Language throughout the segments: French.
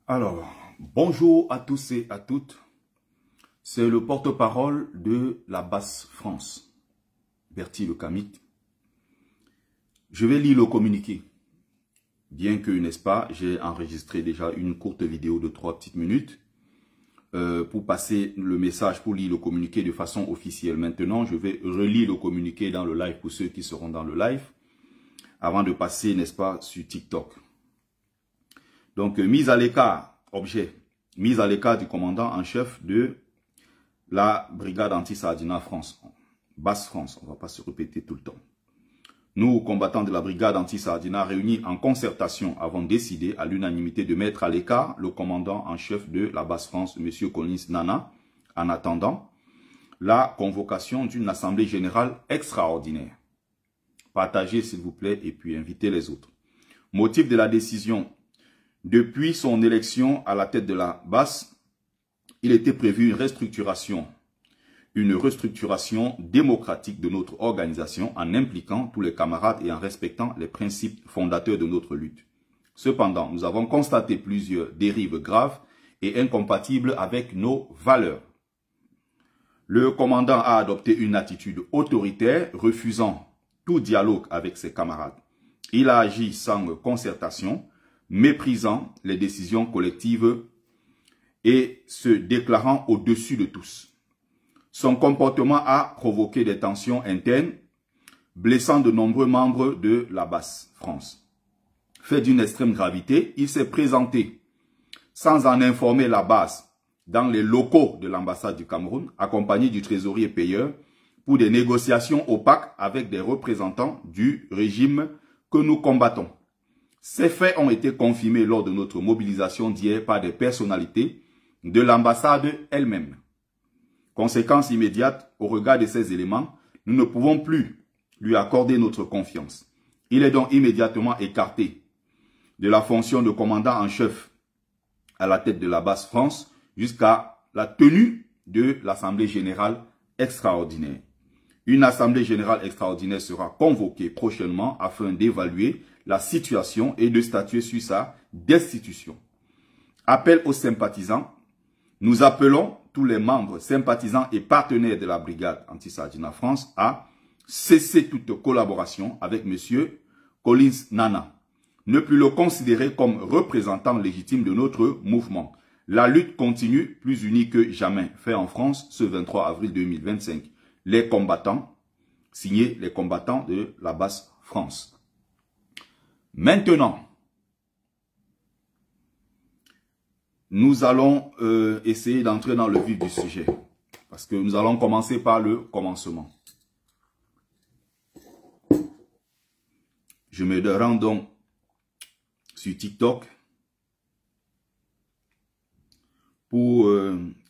Alors, bonjour à tous et à toutes. C'est le porte-parole de la Basse France, Bertie Le Camit. Je vais lire le communiqué. Bien que, n'est-ce pas, j'ai enregistré déjà une courte vidéo de 3 petites minutes pour passer le message, pour lire le communiqué de façon officielle. Maintenant, je vais relire le communiqué dans le live pour ceux qui seront dans le live, avant de passer, n'est-ce pas, sur TikTok. Donc, mise à l'écart, objet, mise à l'écart du commandant en chef de la brigade anti-Sardina France, Basse France, on ne va pas se répéter tout le temps. Nous, combattants de la brigade anti-Sardina, réunis en concertation, avons décidé à l'unanimité de mettre à l'écart le commandant en chef de la Basse France, M. Collins Nana, en attendant la convocation d'une assemblée générale extraordinaire. Partagez, s'il vous plaît, et puis invitez les autres. Motif de la décision. Depuis son élection à la tête de la Basse, il était prévu une restructuration démocratique de notre organisation en impliquant tous les camarades et en respectant les principes fondateurs de notre lutte. Cependant, nous avons constaté plusieurs dérives graves et incompatibles avec nos valeurs. Le commandant a adopté une attitude autoritaire, refusant tout dialogue avec ses camarades. Il a agi sans concertation, méprisant les décisions collectives et se déclarant au-dessus de tous. Son comportement a provoqué des tensions internes, blessant de nombreux membres de la Basse France. Fait d'une extrême gravité, il s'est présenté sans en informer la Basse dans les locaux de l'ambassade du Cameroun, accompagné du trésorier payeur, pour des négociations opaques avec des représentants du régime que nous combattons. Ces faits ont été confirmés lors de notre mobilisation d'hier par des personnalités de l'ambassade elle-même. Conséquence immédiate, au regard de ces éléments, nous ne pouvons plus lui accorder notre confiance. Il est donc immédiatement écarté de la fonction de commandant en chef à la tête de la Basse France jusqu'à la tenue de l'Assemblée générale extraordinaire. Une Assemblée générale extraordinaire sera convoquée prochainement afin d'évaluer la situation et de statuer sur sa destitution. Appel aux sympathisants. Nous appelons tous les membres, sympathisants et partenaires de la brigade anti-Sardina France à cesser toute collaboration avec M. Collins Nana. Ne plus le considérer comme représentant légitime de notre mouvement. La lutte continue plus unie que jamais. Fait en France ce 23 avril 2025. Les combattants, signé les combattants de la Basse France. Maintenant, nous allons essayer d'entrer dans le vif du sujet. Parce que nous allons commencer par le commencement. Je me rends donc sur TikTok pour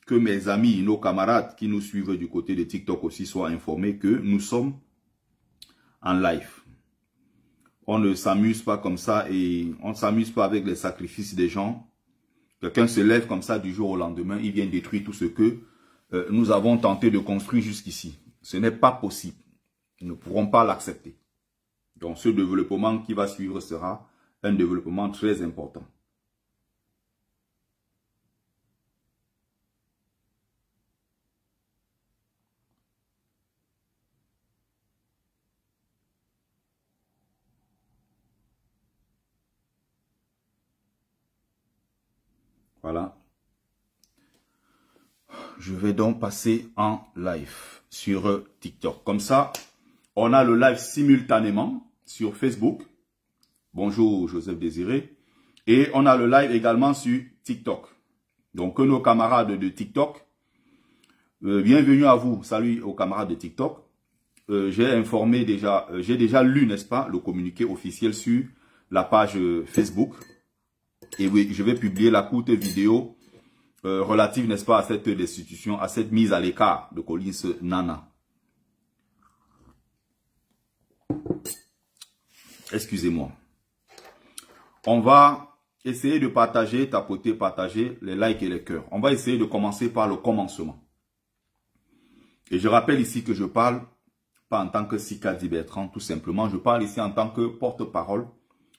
que mes amis, nos camarades qui nous suivent du côté de TikTok aussi soient informés que nous sommes en live. On ne s'amuse pas comme ça et on ne s'amuse pas avec les sacrifices des gens. Quelqu'un se lève comme ça du jour au lendemain, il vient détruire tout ce que nous avons tenté de construire jusqu'ici. Ce n'est pas possible. Nous ne pourrons pas l'accepter. Donc ce développement qui va suivre sera un développement très important. Voilà. Je vais donc passer en live sur TikTok. Comme ça, on a le live simultanément sur Facebook. Bonjour Joseph Désiré. Et on a le live également sur TikTok. Donc que nos camarades de TikTok, bienvenue à vous. Salut aux camarades de TikTok. J'ai informé déjà, j'ai déjà lu, n'est-ce pas, le communiqué officiel sur la page Facebook. Et oui, je vais publier la courte vidéo relative, n'est-ce pas, à cette destitution, à cette mise à l'écart de Collins Nana. Excusez-moi. On va essayez de partager, tapoter, partager les likes et les cœurs. On va essayer de commencer par le commencement. Et je rappelle ici que je parle pas en tant que Sikadi Bertrand, tout simplement. Je parle ici en tant que porte-parole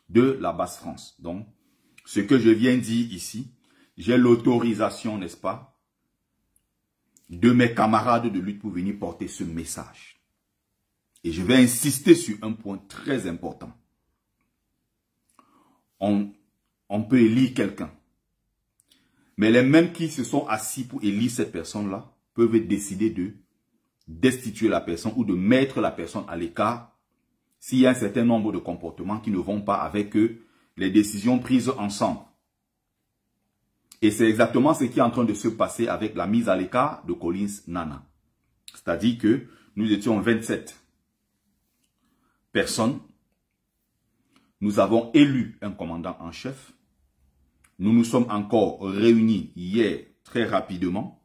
de la Basse-France. Donc, ce que je viens dire ici, j'ai l'autorisation, n'est-ce pas, de mes camarades de lutte pour venir porter ce message. Et je vais insister sur un point très important. On peut élire quelqu'un. Mais les mêmes qui se sont assis pour élire cette personne-là peuvent décider de destituer la personne ou de mettre la personne à l'écart s'il y a un certain nombre de comportements qui ne vont pas avec les décisions prises ensemble. Et c'est exactement ce qui est en train de se passer avec la mise à l'écart de Collins Nana. C'est-à-dire que nous étions 27 personnes. Nous avons élu un commandant en chef. Nous nous sommes encore réunis hier très rapidement.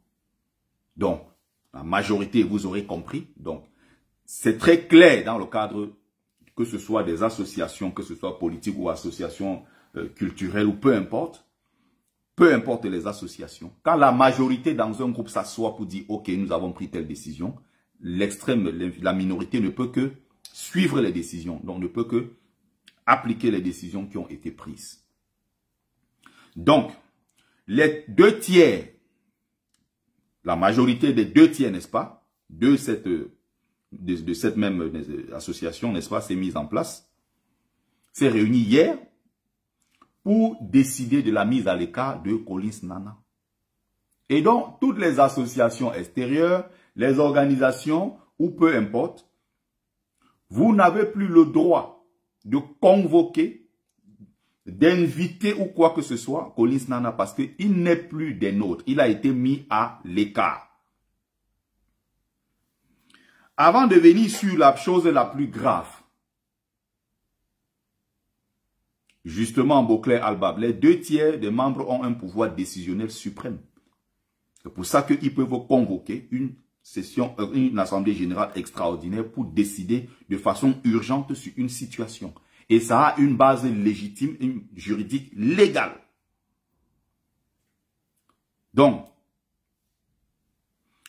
Donc, la majorité, vous aurez compris. Donc, c'est très clair dans le cadre, que ce soit des associations, que ce soit politiques ou associations culturelles ou peu importe les associations. Quand la majorité dans un groupe s'assoit pour dire « Ok, nous avons pris telle décision », l'extrême, la minorité ne peut que suivre les décisions. Donc, ne peut que appliquer les décisions qui ont été prises. Donc, les 2 tiers, la majorité des 2 tiers, n'est-ce pas, de cette même association, n'est-ce pas, s'est mise en place, s'est réunie hier pour décider de la mise à l'écart de Collins Nana. Et donc, toutes les associations extérieures, les organisations, ou peu importe, vous n'avez plus le droit de convoquer, d'inviter ou quoi que ce soit Collins Nana parce qu'il n'est plus des nôtres. Il a été mis à l'écart. Avant de venir sur la chose la plus grave, justement, Bouclair Albab, les 2 tiers des membres ont un pouvoir décisionnel suprême. C'est pour ça qu'ils peuvent convoquer une session, une assemblée générale extraordinaire pour décider de façon urgente sur une situation. Et ça a une base légitime, une juridique légale. Donc,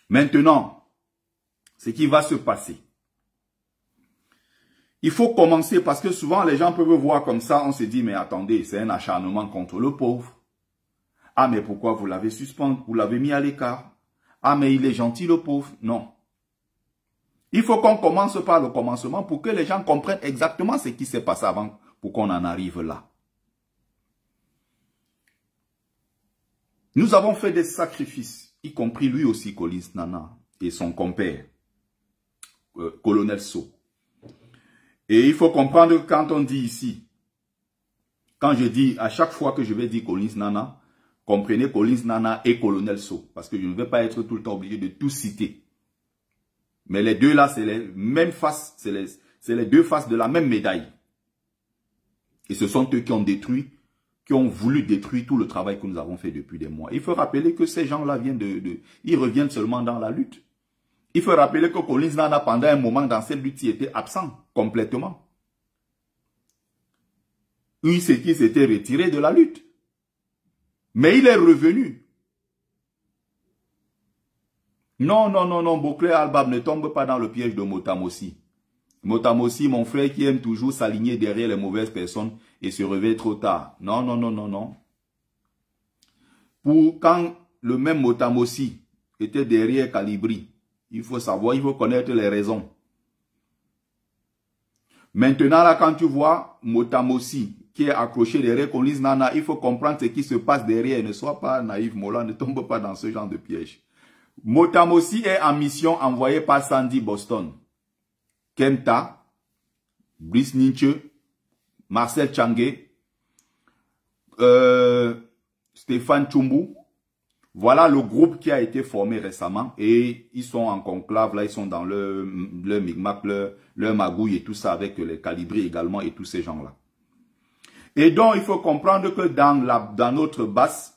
maintenant, ce qui va se passer. Il faut commencer parce que souvent les gens peuvent voir comme ça, on se dit mais attendez, c'est un acharnement contre le pauvre. Ah mais pourquoi vous l'avez suspendu, vous l'avez mis à l'écart? Ah mais il est gentil le pauvre. Non. Il faut qu'on commence par le commencement pour que les gens comprennent exactement ce qui s'est passé avant pour qu'on en arrive là. Nous avons fait des sacrifices, y compris lui aussi, Collins Nana et son compère, Colonel So. Et il faut comprendre que quand on dit ici, quand je dis à chaque fois que je vais dire Collins Nana, comprenez Collins Nana et Colonel So, parce que je ne vais pas être tout le temps obligé de tout citer. Mais les deux là, c'est les mêmes faces, c'est les 2 faces de la même médaille. Et ce sont eux qui ont détruit, qui ont voulu détruire tout le travail que nous avons fait depuis des mois. Il faut rappeler que ces gens-là viennent ils reviennent seulement dans la lutte. Il faut rappeler que Collins Nana, pendant un moment dans cette lutte, il était absent complètement. Oui, c'est qu'il s'était retiré de la lutte. Mais il est revenu. Non, non, non, non, Bouclair Albab ne tombe pas dans le piège de Motamossi. Motamossi, mon frère qui aime toujours s'aligner derrière les mauvaises personnes et se réveille trop tard. Non, non, non, non, non. Pour quand le même Motamossi était derrière Calibri, il faut savoir, il faut connaître les raisons. Maintenant, là, quand tu vois Motamossi qui est accroché derrière Collins Nana, il faut comprendre ce qui se passe derrière. Ne sois pas naïf, Mola, ne tombe pas dans ce genre de piège. Motamossi est en mission envoyée par Sandy Boston, Kenta, Brice Nietzsche, Marcel Tchangé, Stéphane Tchumbu. Voilà le groupe qui a été formé récemment et ils sont en conclave, là ils sont dans leur micmac, leur magouille et tout ça avec les calibris également et tous ces gens-là. Et donc il faut comprendre que dans notre base,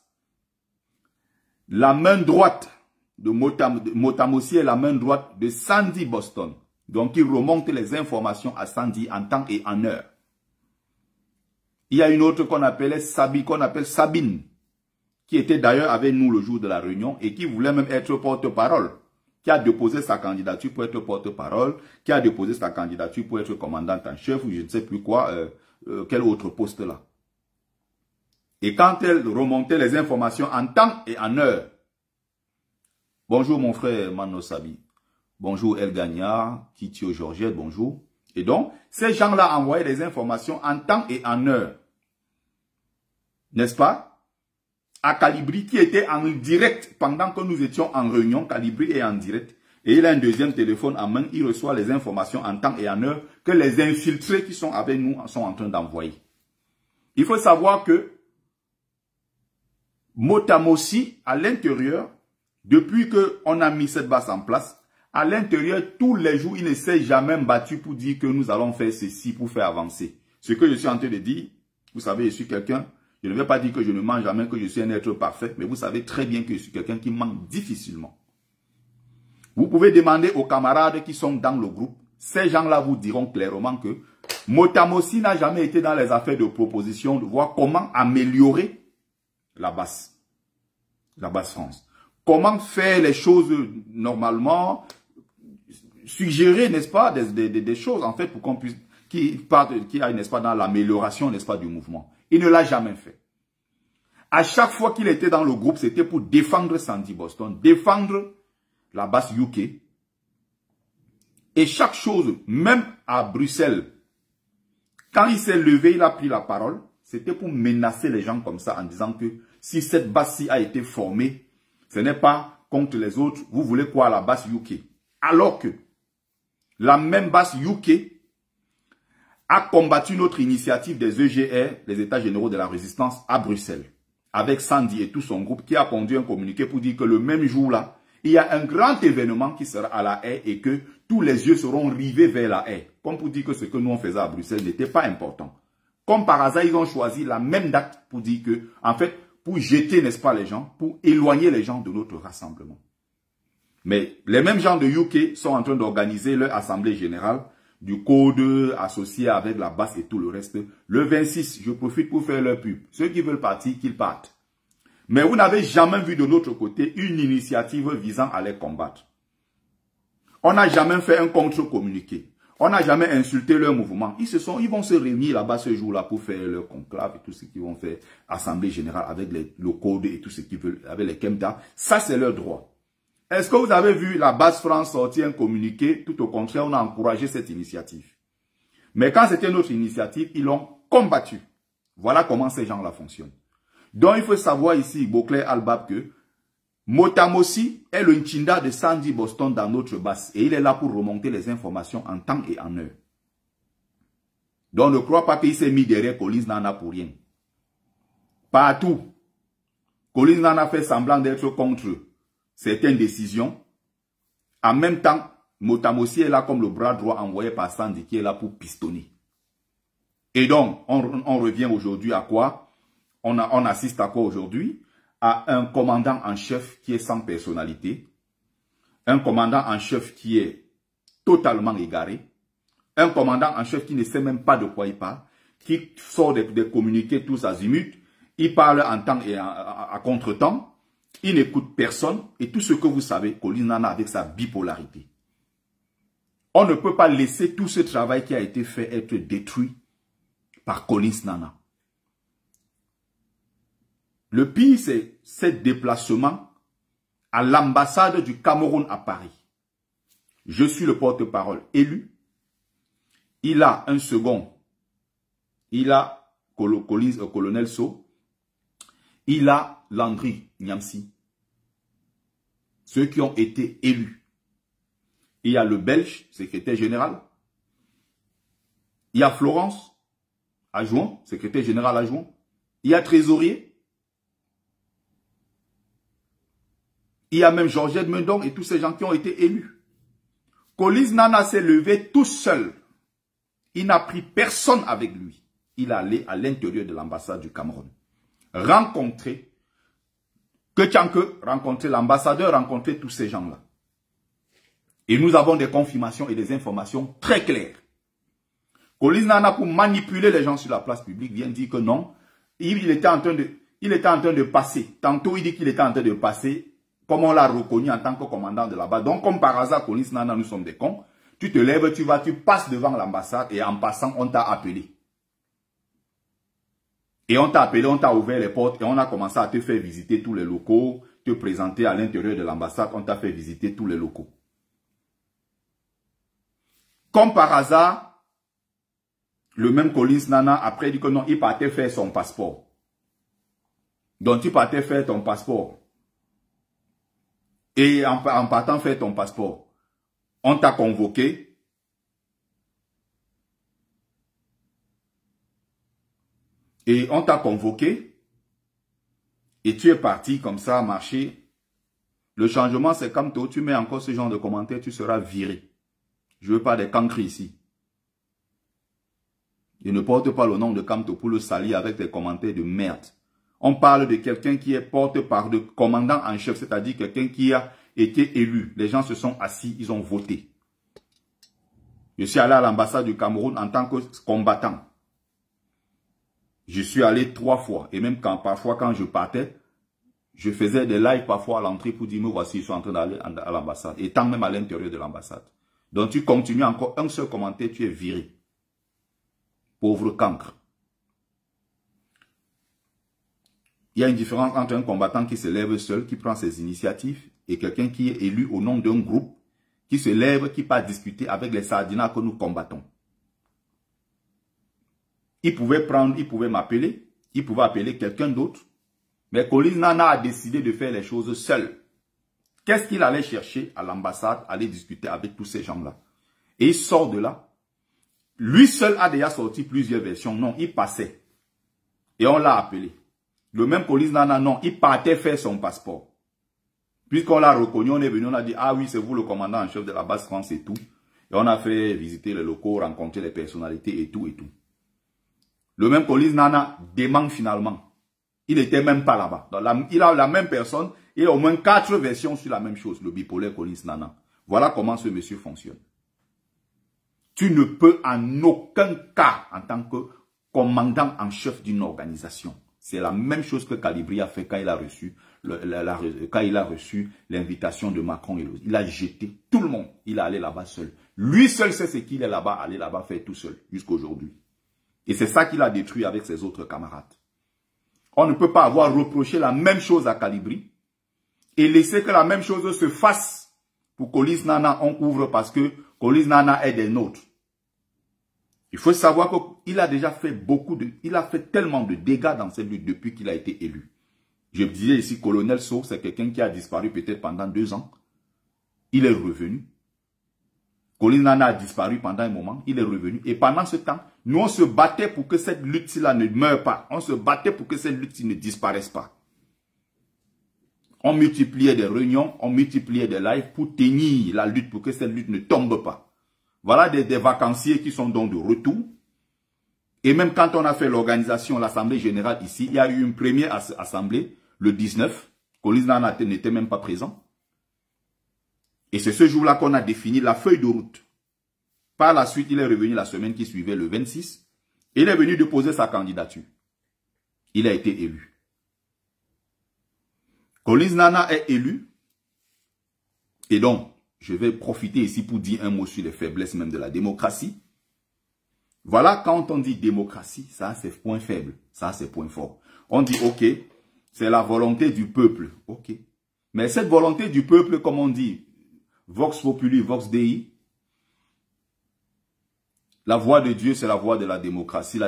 la main droite de Motamossi est la main droite de Sandy Boston. Donc il remonte les informations à Sandy en temps et en heure. Il y a une autre qu'on appelle Sabine, qui était d'ailleurs avec nous le jour de la réunion et qui voulait même être porte-parole, qui a déposé sa candidature pour être porte-parole, qui a déposé sa candidature pour être commandante en chef ou je ne sais plus quoi, quel autre poste là. Et quand elle remontait les informations en temps et en heure, bonjour mon frère Mano Sabi, bonjour El Gagnard, Kitio Georgette, bonjour. Et donc, ces gens-là envoyaient des informations en temps et en heure. N'est-ce pas? À Calibri qui était en direct pendant que nous étions en réunion, Calibri est en direct. Et il a un deuxième téléphone en main, il reçoit les informations en temps et en heure que les infiltrés qui sont avec nous sont en train d'envoyer. Il faut savoir que Motamossi, à l'intérieur, depuis qu'on a mis cette base en place, à l'intérieur, tous les jours, il ne s'est jamais battu pour dire que nous allons faire ceci pour faire avancer. Ce que je suis en train de dire, vous savez, je suis quelqu'un, je ne vais pas dire que je ne mens jamais, que je suis un être parfait, mais vous savez très bien que je suis quelqu'un qui ment difficilement. Vous pouvez demander aux camarades qui sont dans le groupe, ces gens-là vous diront clairement que Motamossi n'a jamais été dans les affaires de proposition, de voir comment améliorer la base France. Comment faire les choses normalement, suggérer, n'est-ce pas, des choses, en fait, pour qu'on puisse, qui aille, n'est-ce pas, dans l'amélioration, n'est-ce pas, du mouvement. Il ne l'a jamais fait. À chaque fois qu'il était dans le groupe, c'était pour défendre Sandy Boston, défendre la base UK. Et chaque chose, même à Bruxelles, quand il s'est levé, il a pris la parole, c'était pour menacer les gens comme ça en disant que si cette base-ci a été formée, ce n'est pas contre les autres, vous voulez quoi à la base UK? Alors que la même base UK a combattu notre initiative des EGR, les États généraux de la résistance, à Bruxelles, avec Sandy et tout son groupe qui a conduit un communiqué pour dire que le même jour-là, il y a un grand événement qui sera à La Haye et que tous les yeux seront rivés vers La Haye. Comme pour dire que ce que nous on faisait à Bruxelles n'était pas important. Comme par hasard, ils ont choisi la même date pour dire que, en fait, pour jeter, n'est-ce pas, les gens, pour éloigner les gens de notre rassemblement. Mais les mêmes gens de UK sont en train d'organiser leur assemblée générale du code associé avec la base et tout le reste. Le 26, je profite pour faire leur pub. Ceux qui veulent partir, qu'ils partent. Mais vous n'avez jamais vu de notre côté une initiative visant à les combattre. On n'a jamais fait un contre-communiqué. On n'a jamais insulté leur mouvement. Ils vont se réunir là-bas ce jour-là pour faire leur conclave et tout ce qu'ils vont faire, assemblée générale avec le code et tout ce qu'ils veulent, avec les Kemta. Ça, c'est leur droit. Est-ce que vous avez vu la base France sortir un communiqué? Tout au contraire, on a encouragé cette initiative. Mais quand c'était notre initiative, ils l'ont combattu. Voilà comment ces gens-là fonctionnent. Donc, il faut savoir ici, Beauclerc Albab, que Motamossi est le Nchinda de Sandy Boston dans notre base. Et il est là pour remonter les informations en temps et en heure. Donc, ne crois pas qu'il s'est mis derrière Collins Nana pour rien. Partout. Collins Nana fait semblant d'être contre certaines décisions. En même temps, Motamossi est là comme le bras droit envoyé par Sandy qui est là pour pistonner. Et donc, on revient aujourd'hui à quoi? On assiste à quoi aujourd'hui? À un commandant en chef qui est sans personnalité, un commandant en chef qui est totalement égaré, un commandant en chef qui ne sait même pas de quoi il parle, qui sort des communiqués tous azimuts, il parle en temps et à contre-temps, il n'écoute personne, et tout ce que vous savez, Collins Nana avec sa bipolarité. On ne peut pas laisser tout ce travail qui a été fait être détruit par Collins Nana. Le pire, c'est ce déplacement à l'ambassade du Cameroun à Paris. Je suis le porte-parole élu. Il a un second. Il a Colonel So. Il a Landry Niamsi. Ceux qui ont été élus. Il y a le Belge, secrétaire général. Il y a Florence, adjoint, secrétaire général adjoint. Il y a Trésorier. Il y a même Georgette Mendon et tous ces gens qui ont été élus. Collins Nana s'est levé tout seul. Il n'a pris personne avec lui. Il est allé à l'intérieur de l'ambassade du Cameroun. Rencontrer l'ambassadeur, rencontrer tous ces gens-là. Et nous avons des confirmations et des informations très claires. Collins Nana, pour manipuler les gens sur la place publique, vient dire que non, il était en train de passer. Tantôt, il dit qu'il était en train de passer, comme on l'a reconnu en tant que commandant de là-bas. Donc, comme par hasard, Collins Nana, nous sommes des cons. Tu te lèves, tu passes devant l'ambassade et en passant, on t'a appelé. Et on t'a appelé, on t'a ouvert les portes et on a commencé à te faire visiter tous les locaux, te présenter à l'intérieur de l'ambassade, on t'a fait visiter tous les locaux. Comme par hasard, le même Collins Nana, après, dit que non, il partait faire son passeport. Donc, tu partais faire ton passeport. Et en partant faire ton passeport, on t'a convoqué. Et on t'a convoqué. Et tu es parti comme ça à marcher. Le changement, c'est comme toi, tu mets encore ce genre de commentaires, tu seras viré. Je ne veux pas des cancres ici. Je ne porte pas le nom de Kamto pour le salir avec des commentaires de merde. On parle de quelqu'un qui est porte-parole de commandant en chef, c'est-à-dire quelqu'un qui a été élu. Les gens se sont assis, ils ont voté. Je suis allé à l'ambassade du Cameroun en tant que combattant. Je suis allé 3 fois. Et même parfois quand je partais, je faisais des lives parfois à l'entrée pour dire, me voici, je suis en train d'aller à l'ambassade. Et tant même à l'intérieur de l'ambassade. Donc tu continues encore un seul commentaire, tu es viré. Pauvre cancre. Il y a une différence entre un combattant qui se lève seul, qui prend ses initiatives, et quelqu'un qui est élu au nom d'un groupe, qui se lève, qui part discuter avec les sardinats que nous combattons. Il pouvait m'appeler, il pouvait appeler quelqu'un d'autre, mais Collins Nana a décidé de faire les choses seul. Qu'est-ce qu'il allait chercher à l'ambassade, aller discuter avec tous ces gens-là? Et il sort de là. Lui seul a déjà sorti plusieurs versions. Non, il passait. Et on l'a appelé. Le même Collins Nana, non, il partait faire son passeport. Puisqu'on l'a reconnu, on est venu, on a dit, ah oui, c'est vous le commandant en chef de la base France et tout. Et on a fait visiter les locaux, rencontrer les personnalités et tout et tout. Le même Collins Nana dément finalement. Il n'était même pas là-bas. Il a la même personne et au moins 4 versions sur la même chose, le bipolaire Collins Nana. Voilà comment ce monsieur fonctionne. Tu ne peux en aucun cas, en tant que commandant en chef d'une organisation. C'est la même chose que Calibri a fait quand il a reçu l'invitation de Macron. Il a jeté tout le monde. Il est allé là-bas seul. Lui seul sait ce qu'il est là-bas, aller là-bas faire tout seul, jusqu'à aujourd'hui. Et c'est ça qu'il a détruit avec ses autres camarades. On ne peut pas avoir reproché la même chose à Calibri et laisser que la même chose se fasse pour Collins Nana. On couvre parce que Collins Nana est des nôtres. Il faut savoir qu'il a déjà fait il a fait tellement de dégâts dans cette lutte depuis qu'il a été élu. Je disais ici, Colonel Sow, c'est quelqu'un qui a disparu peut-être pendant 2 ans. Il est revenu. Collins Nana a disparu pendant un moment, il est revenu. Et pendant ce temps, nous on se battait pour que cette lutte-là ne meure pas. On se battait pour que cette lutte ne disparaisse pas. On multipliait des réunions, on multipliait des lives pour tenir la lutte, pour que cette lutte ne tombe pas. Voilà des vacanciers qui sont donc de retour. Et même quand on a fait l'organisation, l'Assemblée Générale ici, il y a eu une première assemblée, le 19. Collins Nana n'était même pas présent. Et c'est ce jour-là qu'on a défini la feuille de route. Par la suite, il est revenu la semaine qui suivait, le 26. Et il est venu déposer sa candidature. Il a été élu. Collins Nana est élu. Et donc, je vais profiter ici pour dire un mot sur les faiblesses même de la démocratie. Voilà, quand on dit démocratie, ça c'est point faible, ça c'est point fort. On dit, ok, c'est la volonté du peuple, ok. Mais cette volonté du peuple, comme on dit, Vox Populi, Vox Dei, la voix de Dieu, c'est la voix de la démocratie,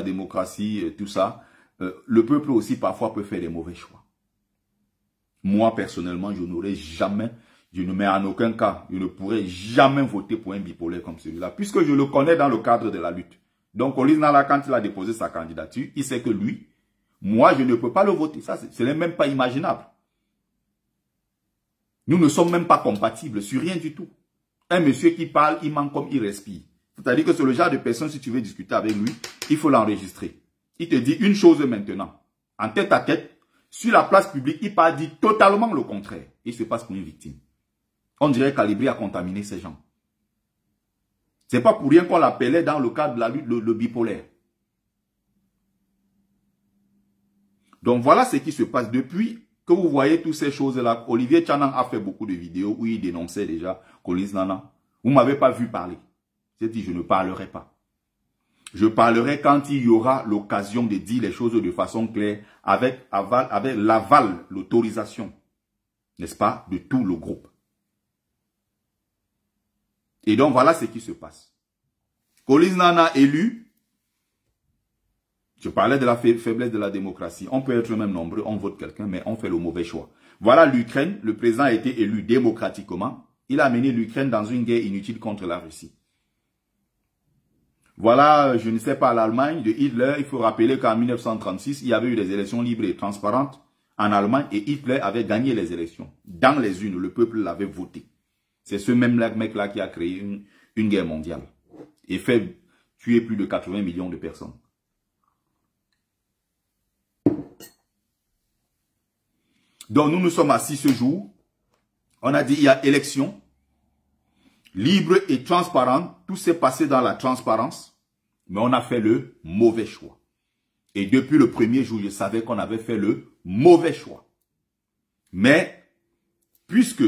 tout ça. Le peuple aussi parfois peut faire des mauvais choix. Moi, personnellement, je n'aurais jamais, je ne mets en aucun cas, je ne pourrais jamais voter pour un bipolaire comme celui-là, puisque je le connais dans le cadre de la lutte. Donc, Collins Nana, quand il a déposé sa candidature, il sait que lui, moi, je ne peux pas le voter. Ça, ce n'est même pas imaginable. Nous ne sommes même pas compatibles sur rien du tout. Un monsieur qui parle, il ment comme il respire. C'est-à-dire que c'est le genre de personne, si tu veux discuter avec lui, il faut l'enregistrer. Il te dit une chose maintenant. En tête à tête, sur la place publique, il part dire totalement le contraire. Il se passe pour une victime. On dirait que Calibri a contaminé ces gens. C'est pas pour rien qu'on l'appelait dans le cadre de la lutte le bipolaire. Donc voilà ce qui se passe depuis que vous voyez toutes ces choses-là. Olivier Tchanan a fait beaucoup de vidéos où il dénonçait déjà Collins Nana. Vous ne m'avez pas vu parler. J'ai dit je ne parlerai pas. Je parlerai quand il y aura l'occasion de dire les choses de façon claire avec l'aval, l'autorisation, n'est-ce pas, de tout le groupe. Et donc voilà ce qui se passe. Collins Nana élu. Je parlais de la faiblesse de la démocratie. On peut être même nombreux, on vote quelqu'un, mais on fait le mauvais choix. Voilà l'Ukraine, le président a été élu démocratiquement. Il a mené l'Ukraine dans une guerre inutile contre la Russie. Voilà, je ne sais pas, l'Allemagne de Hitler. Il faut rappeler qu'en 1936, il y avait eu des élections libres et transparentes en Allemagne et Hitler avait gagné les élections. Dans les urnes, le peuple l'avait voté. C'est ce même mec-là qui a créé une guerre mondiale et fait tuer plus de 80 millions de personnes. Donc nous nous sommes assis ce jour. On a dit il y a élection libre et transparente. Tout s'est passé dans la transparence. Mais on a fait le mauvais choix. Et depuis le premier jour, je savais qu'on avait fait le mauvais choix. Mais puisque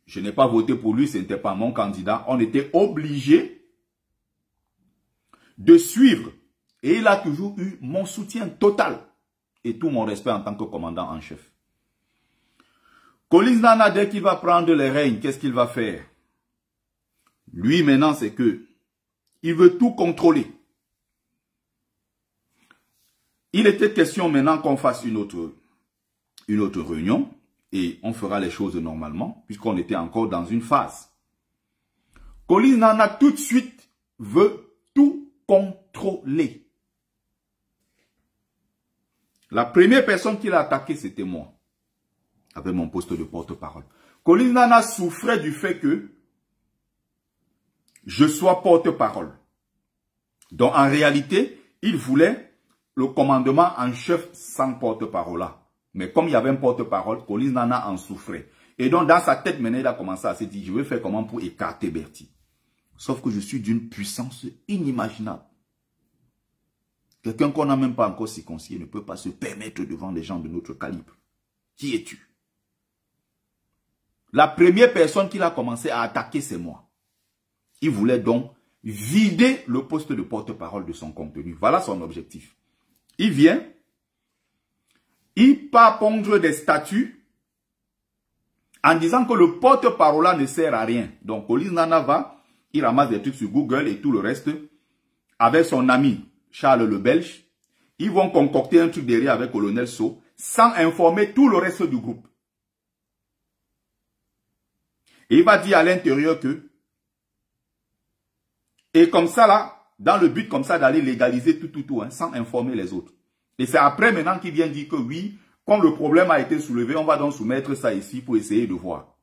je n'ai pas voté pour lui, ce n'était pas mon candidat, on était obligé de suivre. Et il a toujours eu mon soutien total et tout mon respect en tant que commandant en chef. Collins Nana, dès qu'il va prendre les règnes, qu'est-ce qu'il va faire? Lui, maintenant, c'est que il veut tout contrôler. Il était question maintenant qu'on fasse une autre réunion et on fera les choses normalement puisqu'on était encore dans une phase. Collins Nana, tout de suite, veut tout contrôler. La première personne qui l'a attaqué, c'était moi. Avec mon poste de porte-parole. Collins Nana souffrait du fait que je sois porte-parole. Donc en réalité, il voulait le commandement en chef sans porte-parole là. Mais comme il y avait un porte-parole, Collins Nana en souffrait. Et donc dans sa tête maintenant, il a commencé à se dire, je vais faire comment pour écarter Bertie. Sauf que je suis d'une puissance inimaginable. Quelqu'un qu'on n'a même pas encore circoncis ne peut pas se permettre devant des gens de notre calibre. Qui es-tu? La première personne qu'il a commencé à attaquer, c'est moi. Il voulait donc vider le poste de porte-parole de son contenu. Voilà son objectif. Il vient, il part pondre des statuts en disant que le porte-parole ne sert à rien. Donc, Collins Nana va, il ramasse des trucs sur Google et tout le reste, avec son ami Charles le Belge. Ils vont concocter un truc derrière avec Colonel So, sans informer tout le reste du groupe. Et il va dire à l'intérieur que, et comme ça là, dans le but comme ça d'aller légaliser tout, hein, sans informer les autres. Et c'est après maintenant qu'il vient dire que oui, quand le problème a été soulevé, on va donc soumettre ça ici pour essayer de voir.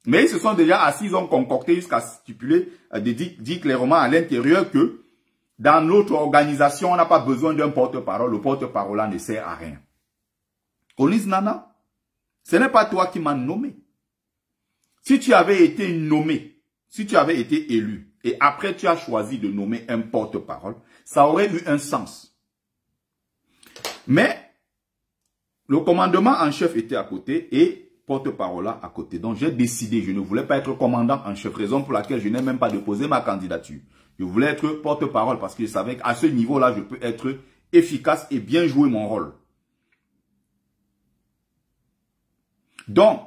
Mais ils se sont déjà assis, ils ont concocté jusqu'à stipuler, dit clairement à l'intérieur que dans notre organisation, on n'a pas besoin d'un porte-parole. Le porte-parole là ne sert à rien. Collins Nana, ce n'est pas toi qui m'as nommé. Si tu avais été nommé, si tu avais été élu, et après tu as choisi de nommer un porte-parole, ça aurait eu un sens. Mais, le commandement en chef était à côté et porte-parole là à côté. Donc j'ai décidé, je ne voulais pas être commandant en chef, raison pour laquelle je n'ai même pas déposé ma candidature. Je voulais être porte-parole parce que je savais qu'à ce niveau-là, je peux être efficace et bien jouer mon rôle. Donc,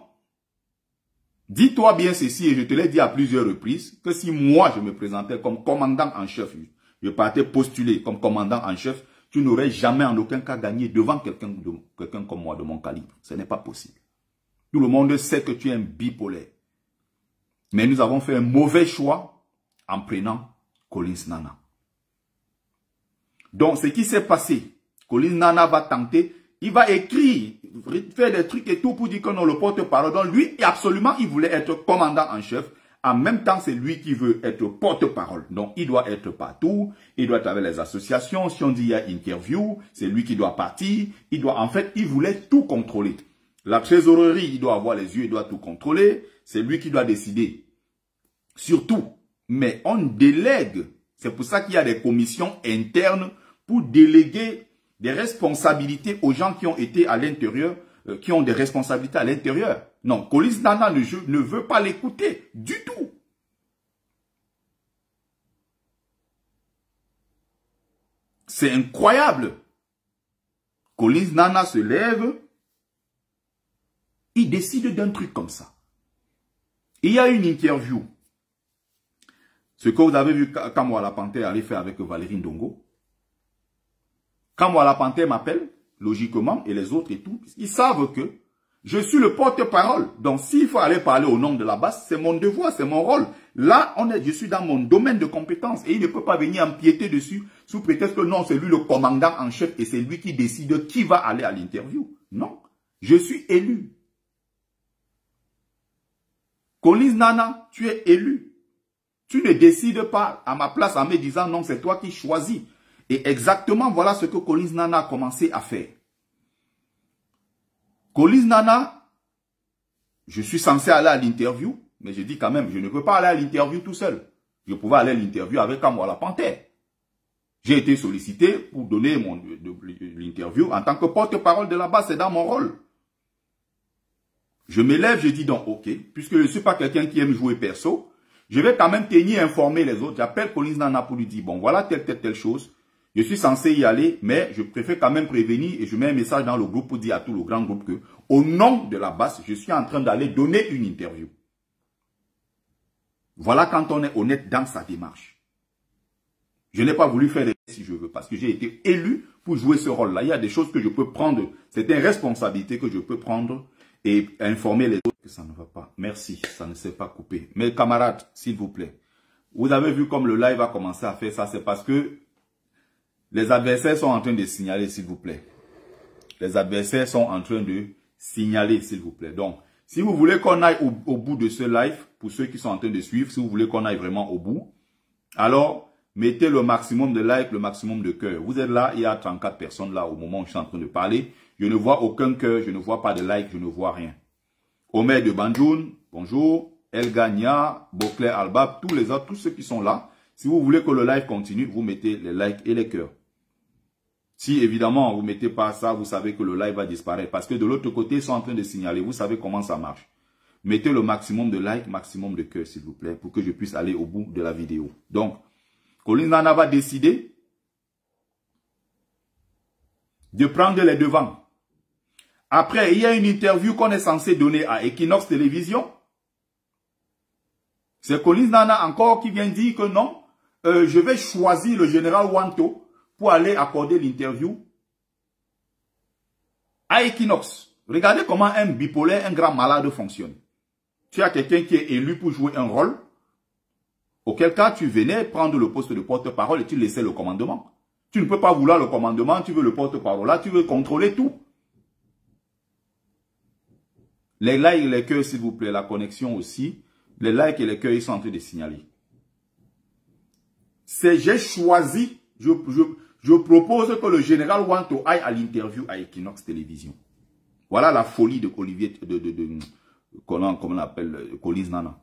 dis-toi bien ceci, et je te l'ai dit à plusieurs reprises, que si moi je me présentais comme commandant en chef, je partais postuler comme commandant en chef, tu n'aurais jamais en aucun cas gagné devant quelqu'un comme moi de mon calibre. Ce n'est pas possible. Tout le monde sait que tu es un bipolaire. Mais nous avons fait un mauvais choix en prenant Collins Nana. Donc ce qui s'est passé, Collins Nana va tenter, il va écrire, faire des trucs et tout pour dire que non, le porte-parole. Donc lui, absolument, il voulait être commandant en chef. En même temps, c'est lui qui veut être porte-parole. Donc, il doit être partout. Il doit être avec les associations. Si on dit il y a interview, c'est lui qui doit partir. Il doit, en fait, il voulait tout contrôler. La trésorerie, il doit avoir les yeux, il doit tout contrôler. C'est lui qui doit décider. Surtout. Mais on délègue C'est pour ça qu'il y a des commissions internes pour déléguer des responsabilités aux gens qui ont été à l'intérieur, qui ont des responsabilités à l'intérieur. Non, Collins Nana ne veut pas l'écouter du tout. C'est incroyable. Collins Nana se lève, il décide d'un truc comme ça. Il y a une interview. Ce que vous avez vu quand moi la Panthère allait faire avec Valérie Ndongo. Quand moi la Panthère m'appelle, logiquement, et les autres et tout, ils savent que je suis le porte-parole. Donc s'il faut aller parler au nom de la base, c'est mon devoir, c'est mon rôle. Là, je suis dans mon domaine de compétence et il ne peut pas venir empiéter dessus sous prétexte que non, c'est lui le commandant en chef et c'est lui qui décide qui va aller à l'interview. Non, je suis élu. Collins Nana, tu es élu. Tu ne décides pas à ma place en me disant non, c'est toi qui choisis. Et exactement, voilà ce que Collins Nana a commencé à faire. Collins Nana, je suis censé aller à l'interview, mais je dis quand même, je ne peux pas aller à l'interview tout seul. Je pouvais aller à l'interview avec Kamwa la Panthère. J'ai été sollicité pour donner l'interview en tant que porte-parole de la base, c'est dans mon rôle. Je me lève, je dis donc, ok, puisque je ne suis pas quelqu'un qui aime jouer perso, je vais quand même tenir informer les autres. J'appelle Collins Nana pour lui dire, bon, voilà telle chose. Je suis censé y aller, mais je préfère quand même prévenir et je mets un message dans le groupe pour dire à tout le grand groupe que, au nom de la base, je suis en train d'aller donner une interview. Voilà quand on est honnête dans sa démarche. Je n'ai pas voulu faire des si je veux, parce que j'ai été élu pour jouer ce rôle-là. Il y a des choses que je peux prendre, c'est une responsabilité que je peux prendre et informer les autres que ça ne va pas. Merci, ça ne s'est pas coupé. Mes camarades, s'il vous plaît, vous avez vu comme le live a commencé à faire ça, c'est parce que les adversaires sont en train de signaler, s'il vous plaît. Les adversaires sont en train de signaler, s'il vous plaît. Donc, si vous voulez qu'on aille au bout de ce live, pour ceux qui sont en train de suivre, si vous voulez qu'on aille vraiment au bout, alors, mettez le maximum de likes, le maximum de cœurs. Vous êtes là, il y a 34 personnes là au moment où je suis en train de parler. Je ne vois aucun cœur, je ne vois pas de like, je ne vois rien. Omer de Banjoun, bonjour. El Gagna, Bocler Albab, tous les autres, tous ceux qui sont là. Si vous voulez que le live continue, vous mettez les likes et les cœurs. Si évidemment vous ne mettez pas ça, vous savez que le live va disparaître. Parce que de l'autre côté, ils sont en train de signaler. Vous savez comment ça marche. Mettez le maximum de likes, maximum de cœurs, s'il vous plaît, pour que je puisse aller au bout de la vidéo. Donc, Collins Nana va décider de prendre les devants. Après, il y a une interview qu'on est censé donner à Equinox Télévision. C'est Collins Nana encore qui vient dire que non, je vais choisir le général Wanto pour aller accorder l'interview à Equinox. Regardez comment un bipolaire, un grand malade fonctionne. Tu as quelqu'un qui est élu pour jouer un rôle, auquel cas tu venais prendre le poste de porte-parole et tu laissais le commandement. Tu ne peux pas vouloir le commandement, tu veux le porte-parole. Là, tu veux contrôler tout. Les likes et les cœurs, s'il vous plaît, la connexion aussi. Les likes et les cœurs, ils sont en train de signaler. C'est j'ai choisi, je propose que le général Wanto aille à l'interview à Equinox Télévision. Voilà la folie de Olivier, comment on appelle, Collins Nana.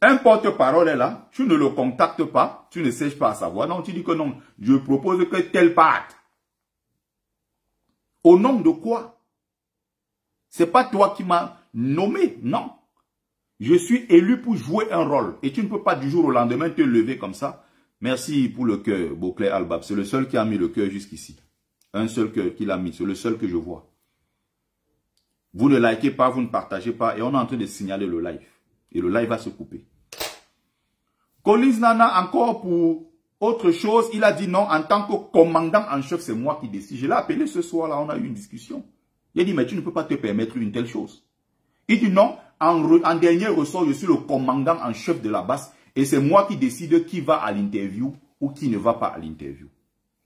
Un porte-parole est là, tu ne le contactes pas, tu ne cherches pas à savoir. Non, tu dis que non, je propose que tel parte. Au nom de quoi? C'est pas toi qui m'as nommé, non. Je suis élu pour jouer un rôle. Et tu ne peux pas du jour au lendemain te lever comme ça. Merci pour le cœur, Bocler Albab. C'est le seul qui a mis le cœur jusqu'ici. Un seul cœur qu'il a mis, c'est le seul que je vois. Vous ne likez pas, vous ne partagez pas. Et on est en train de signaler le live. Et le live va se couper. Collins Nana, encore pour autre chose, il a dit non, en tant que commandant en chef, c'est moi qui décide. Je l'ai appelé ce soir-là, on a eu une discussion. Il a dit, mais tu ne peux pas te permettre une telle chose. Il dit non, en dernier ressort, je suis le commandant en chef de la base et c'est moi qui décide qui va à l'interview ou qui ne va pas à l'interview.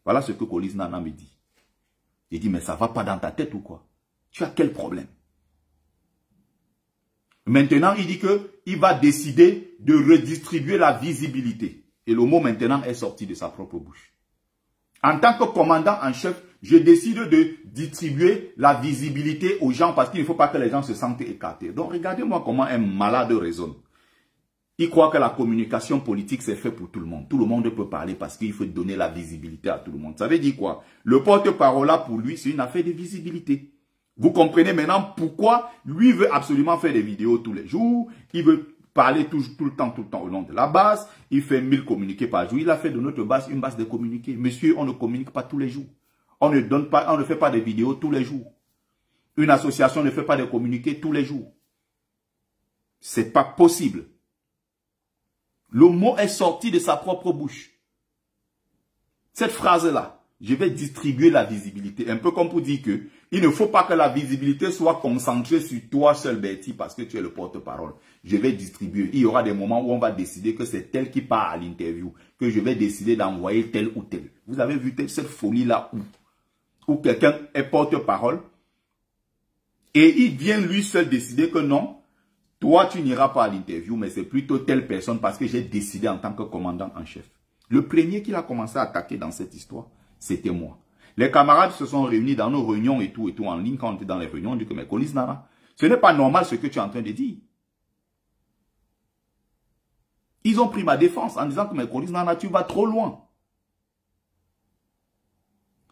Voilà ce que Collins Nana me dit. Il dit, mais ça ne va pas dans ta tête ou quoi? Tu as quel problème? Maintenant, il dit qu'il va décider de redistribuer la visibilité. Et le mot maintenant est sorti de sa propre bouche. En tant que commandant en chef, je décide de distribuer la visibilité aux gens parce qu'il ne faut pas que les gens se sentent écartés. Donc, regardez-moi comment un malade raisonne. Il croit que la communication politique, c'est fait pour tout le monde. Tout le monde peut parler parce qu'il faut donner la visibilité à tout le monde. Ça veut dire quoi? Le porte-parole là, pour lui, c'est une affaire de visibilité. Vous comprenez maintenant pourquoi lui veut absolument faire des vidéos tous les jours. Il veut parler tout le temps au nom de la base. Il fait 1000 communiqués par jour. Il a fait de notre base une base de communiqués. Monsieur, on ne communique pas tous les jours. On ne fait pas des vidéos tous les jours. Une association ne fait pas des communiqués tous les jours. C'est pas possible. Le mot est sorti de sa propre bouche. Cette phrase-là, je vais distribuer la visibilité. Un peu comme pour dire que il ne faut pas que la visibilité soit concentrée sur toi seul, Bertie, parce que tu es le porte-parole. Je vais distribuer. Il y aura des moments où on va décider que c'est tel qui part à l'interview, que je vais décider d'envoyer tel ou tel. Vous avez vu cette folie-là où quelqu'un est porte-parole et il vient lui seul décider que non, toi, tu n'iras pas à l'interview, mais c'est plutôt telle personne parce que j'ai décidé en tant que commandant en chef. Le premier qui a commencé à attaquer dans cette histoire, c'était moi. Les camarades se sont réunis dans nos réunions et tout en ligne. Quand on était dans les réunions, on dit que mais Collins Nana, ce n'est pas normal ce que tu es en train de dire. Ils ont pris ma défense en disant que mais Collins Nana, tu vas trop loin.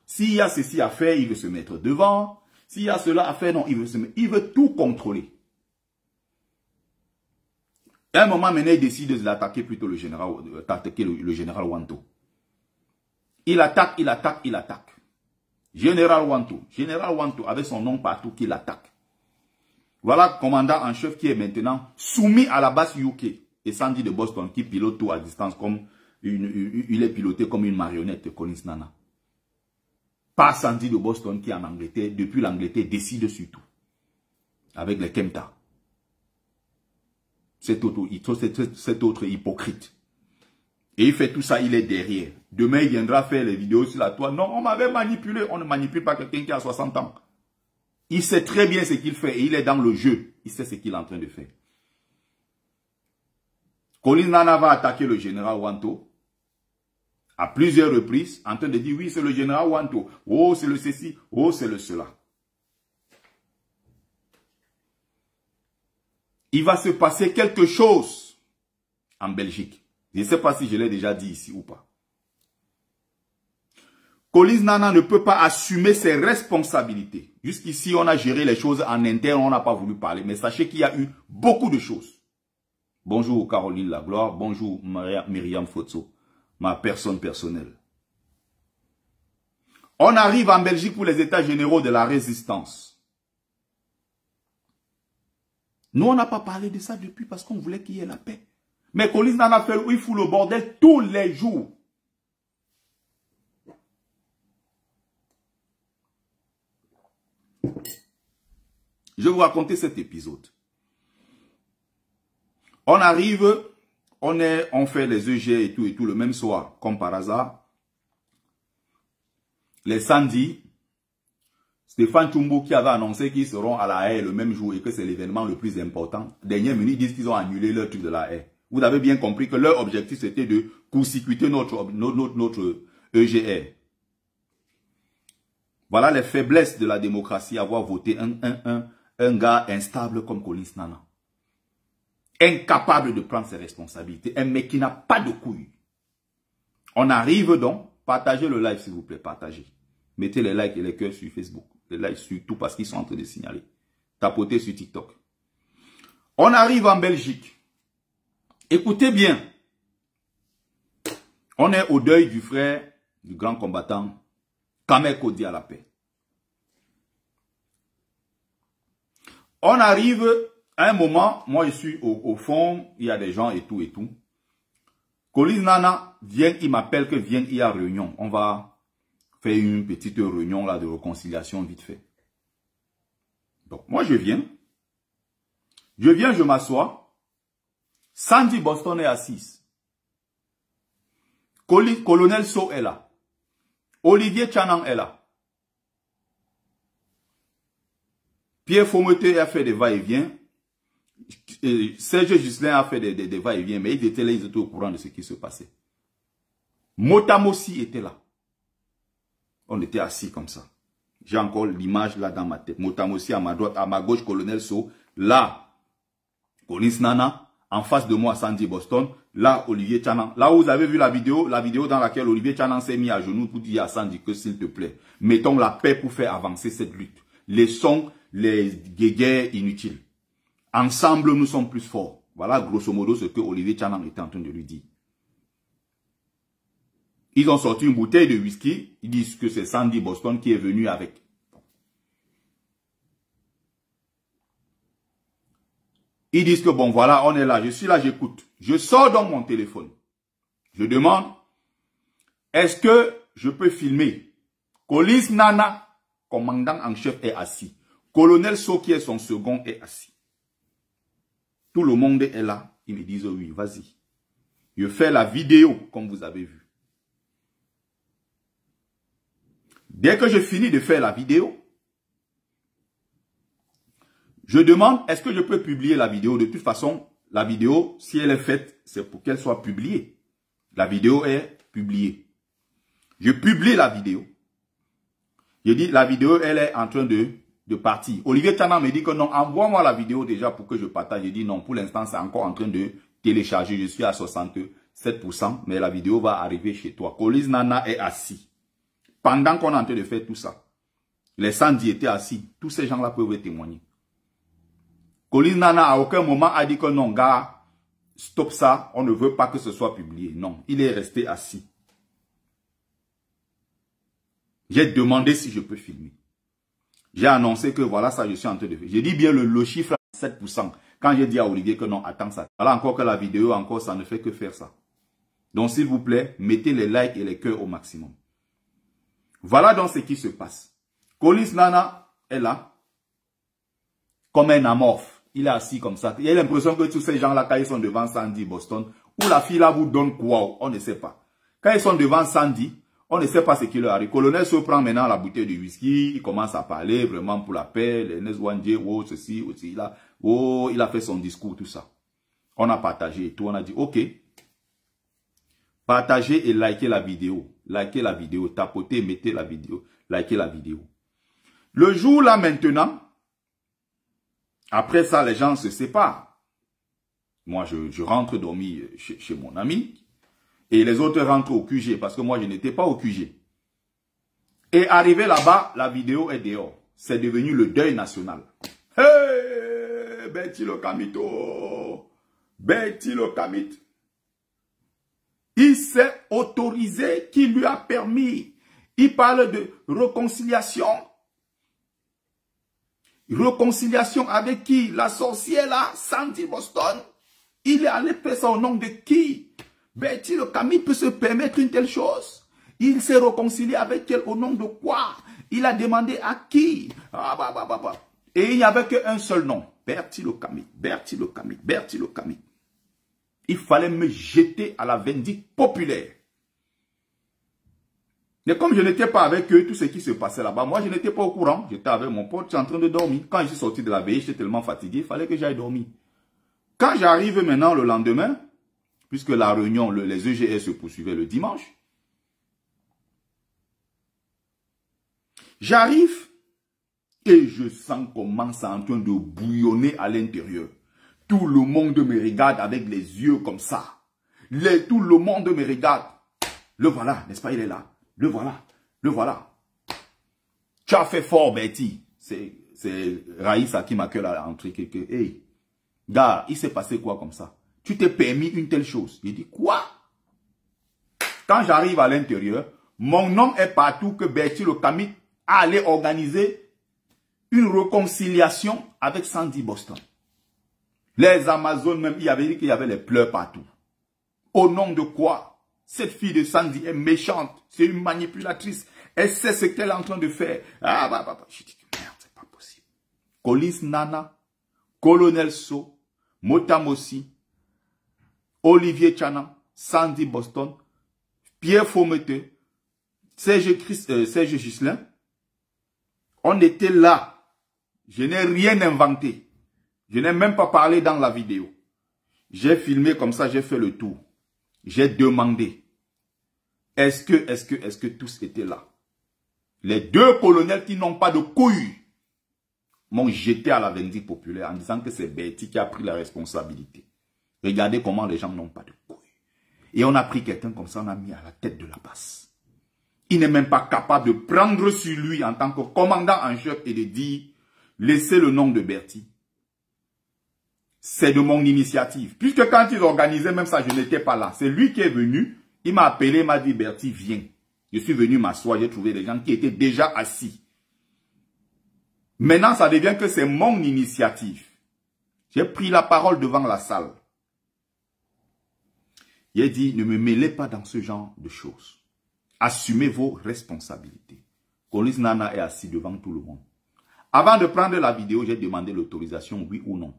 S'il y a ceci à faire, il veut se mettre devant. S'il y a cela à faire, non, il veut tout contrôler. À un moment, maintenant, il décide de l'attaquer plutôt le général Wanto. Il attaque. Général Wanto, avec son nom partout, qui l'attaque. Voilà le commandant en chef qui est maintenant soumis à la base UK et Sandy de Boston qui pilote tout à distance comme il est piloté comme une marionnette de Collins Nana. Pas Sandy de Boston qui en Angleterre, depuis l'Angleterre, décide sur tout. Avec les Kemta. Cet autre hypocrite. Et il fait tout ça, il est derrière. Demain, il viendra faire les vidéos sur la toile. Non, on m'avait manipulé. On ne manipule pas quelqu'un qui a 60 ans. Il sait très bien ce qu'il fait et il est dans le jeu. Il sait ce qu'il est en train de faire. Collins Nana va attaquer le général Wanto à plusieurs reprises en train de dire oui, c'est le général Wanto. Oh, c'est le ceci. Oh, c'est le cela. Il va se passer quelque chose en Belgique. Je ne sais pas si je l'ai déjà dit ici ou pas. Collins Nana ne peut pas assumer ses responsabilités. Jusqu'ici, on a géré les choses en interne, on n'a pas voulu parler. Mais sachez qu'il y a eu beaucoup de choses. Bonjour Caroline Lagloire, bonjour Myriam Fotso, ma personne personnelle. On arrive en Belgique pour les états généraux de la résistance. Nous, on n'a pas parlé de ça depuis parce qu'on voulait qu'il y ait la paix. Mais Collins Nana fait, il fout le bordel tous les jours. Je vais vous raconter cet épisode. On arrive, on fait les EG et tout le même soir, comme par hasard. Les samedis, Stéphane Tchumbo qui avait annoncé qu'ils seront à la haie le même jour et que c'est l'événement le plus important. Dernière minute, ils disent qu'ils ont annulé leur truc de la haie. Vous avez bien compris que leur objectif c'était de court-circuiter notre EGR. Voilà les faiblesses de la démocratie, avoir voté un gars instable comme Collins Nana. Incapable de prendre ses responsabilités. Un mec qui n'a pas de couilles. On arrive donc, partagez le live s'il vous plaît, partagez. Mettez les likes et les cœurs sur Facebook. Les likes sur tout parce qu'ils sont en train de signaler. Tapotez sur TikTok. On arrive en Belgique. Écoutez bien. On est au deuil du frère du grand combattant Kamer Kodi à la paix. On arrive à un moment, moi je suis au fond, il y a des gens et tout. Collins Nana vient, il m'appelle que viens, il y a réunion. On va faire une petite réunion là de réconciliation vite fait. Donc moi je viens. Je m'assois. Sandy Boston est assise. Colonel So est là. Olivier Tchanan est là. Pierre Fomete a fait des va-et-vient. Serge Gislain a fait des va-et-vient, mais ils étaient là, ils étaient au courant de ce qui se passait. Motamossi était là. On était assis comme ça. J'ai encore l'image là dans ma tête. Motamossi à ma droite, à ma gauche, Colonel So. Là, Collins Nana. En face de moi, Sandy Boston. Là, Olivier Tchanan. Là où vous avez vu la vidéo dans laquelle Olivier Tchanan s'est mis à genoux pour dire à Sandy que s'il te plaît, mettons la paix pour faire avancer cette lutte. Laissons les guéguerres inutiles. Ensemble, nous sommes plus forts. Voilà grosso modo ce que Olivier Tchanan était en train de lui dire. Ils ont sorti une bouteille de whisky. Ils disent que c'est Sandy Boston qui est venu avec. Ils disent que bon voilà, on est là, je suis là, j'écoute. Je sors donc mon téléphone. Je demande, est-ce que je peux filmer? Colis Nana, commandant en chef, est assis. Colonel So, qui est son second, est assis. Tout le monde est là. Ils me disent oui, vas-y. Je fais la vidéo, comme vous avez vu. Dès que je finis de faire la vidéo, je demande, est-ce que je peux publier la vidéo? De toute façon, la vidéo, si elle est faite, c'est pour qu'elle soit publiée. La vidéo est publiée. Je publie la vidéo. Je dis, la vidéo, elle est en train de partir. Olivier Tchanan me dit que non, envoie-moi la vidéo déjà pour que je partage. Je dis non, pour l'instant, c'est encore en train de télécharger. Je suis à 67%, mais la vidéo va arriver chez toi. Colis Nana est assis. Pendant qu'on est en train de faire tout ça, les Sandy étaient assis. Tous ces gens-là peuvent témoigner. Colis Nana à aucun moment a dit que non, gars, stop ça, on ne veut pas que ce soit publié. Non, il est resté assis. J'ai demandé si je peux filmer. J'ai annoncé que voilà ça, je suis en train de faire. J'ai dit bien le chiffre à 7%. Quand j'ai dit à Olivier que non, attends ça. Voilà encore que la vidéo, encore, ça ne fait que faire ça. Donc s'il vous plaît, mettez les likes et les cœurs au maximum. Voilà donc ce qui se passe. Colis Nana est là, comme un amorphe. Il est assis comme ça. Il a l'impression que tous ces gens-là, quand ils sont devant Sandy Boston, ou la fille là vous donne quoi, on ne sait pas. Quand ils sont devant Sandy, on ne sait pas ce qui leur arrive. Le colonel se prend maintenant la bouteille de whisky, il commence à parler vraiment pour la paix, les Neswandje, oh, ceci, aussi, là, oh, il a fait son discours, tout ça. On a partagé et tout, on a dit, ok, partagez et likez la vidéo. Likez la vidéo, tapotez, mettez la vidéo, likez la vidéo. Le jour là maintenant, après ça, les gens se séparent. Moi, je rentre dormir chez mon ami. Et les autres rentrent au QG parce que moi, je n'étais pas au QG. Et arrivé là-bas, la vidéo est dehors. C'est devenu le deuil national. Hey, Betty le Kamito. Betty le Kamit. Il s'est autorisé, qui lui a permis. Il parle de réconciliation. Réconciliation avec qui? La sorcière là, Sandy Boston. Il est allé faire ça au nom de qui? Betty le Kamit peut se permettre une telle chose? Il s'est réconcilié avec elle au nom de quoi? Il a demandé à qui? Et il n'y avait qu'un seul nom. Betty le Kamit, Betty le Kamit, Betty le Kamit. Il fallait me jeter à la vindicte populaire. Mais comme je n'étais pas avec eux, tout ce qui se passait là-bas, moi je n'étais pas au courant. J'étais avec mon pote, j'étais en train de dormir. Quand je suis sorti de la veille, j'étais tellement fatigué, il fallait que j'aille dormir. Quand j'arrive maintenant le lendemain, puisque la réunion, les EGR se poursuivaient le dimanche, j'arrive et je sens comment c'est en train de bouillonner à l'intérieur. Tout le monde me regarde avec les yeux comme ça. Tout le monde me regarde. Le voilà, n'est-ce pas, il est là. Le voilà, le voilà. Tu as fait fort, Betty. C'est Raïssa qui m'accueille à l'entrée. Hey, gars, il s'est passé quoi comme ça? Tu t'es permis une telle chose. Il dit, quoi? Quand j'arrive à l'intérieur, mon nom est partout que Betty le Kamit allait organiser une réconciliation avec Sandy Boston. Les Amazones même, il avait dit qu'il y avait les pleurs partout. Au nom de quoi? Cette fille de Sandy est méchante. C'est une manipulatrice. Elle sait ce qu'elle est en train de faire. Je dis que merde, c'est pas possible. Colis Nana, Colonel So, Motamossi, Olivier Tchanan, Sandy Boston, Pierre Fomete, Serge Gislin. On était là. Je n'ai rien inventé. Je n'ai même pas parlé dans la vidéo. J'ai filmé comme ça, j'ai fait le tour. J'ai demandé, est-ce que tous étaient là? Les deux colonels qui n'ont pas de couilles m'ont jeté à la vindicte populaire en disant que c'est Betty qui a pris la responsabilité. Regardez comment les gens n'ont pas de couilles. Et on a pris quelqu'un comme ça, on a mis à la tête de la basse. Il n'est même pas capable de prendre sur lui en tant que commandant en chef et de dire, laissez le nom de Bertie. C'est de mon initiative. Puisque quand ils organisaient même ça, je n'étais pas là. C'est lui qui est venu, il m'a appelé, il m'a dit, Bertie, viens. Je suis venu m'asseoir, j'ai trouvé des gens qui étaient déjà assis. Maintenant, ça devient que c'est mon initiative. J'ai pris la parole devant la salle. J'ai dit, ne me mêlez pas dans ce genre de choses. Assumez vos responsabilités. Collins Nana est assis devant tout le monde. Avant de prendre la vidéo, j'ai demandé l'autorisation, oui ou non.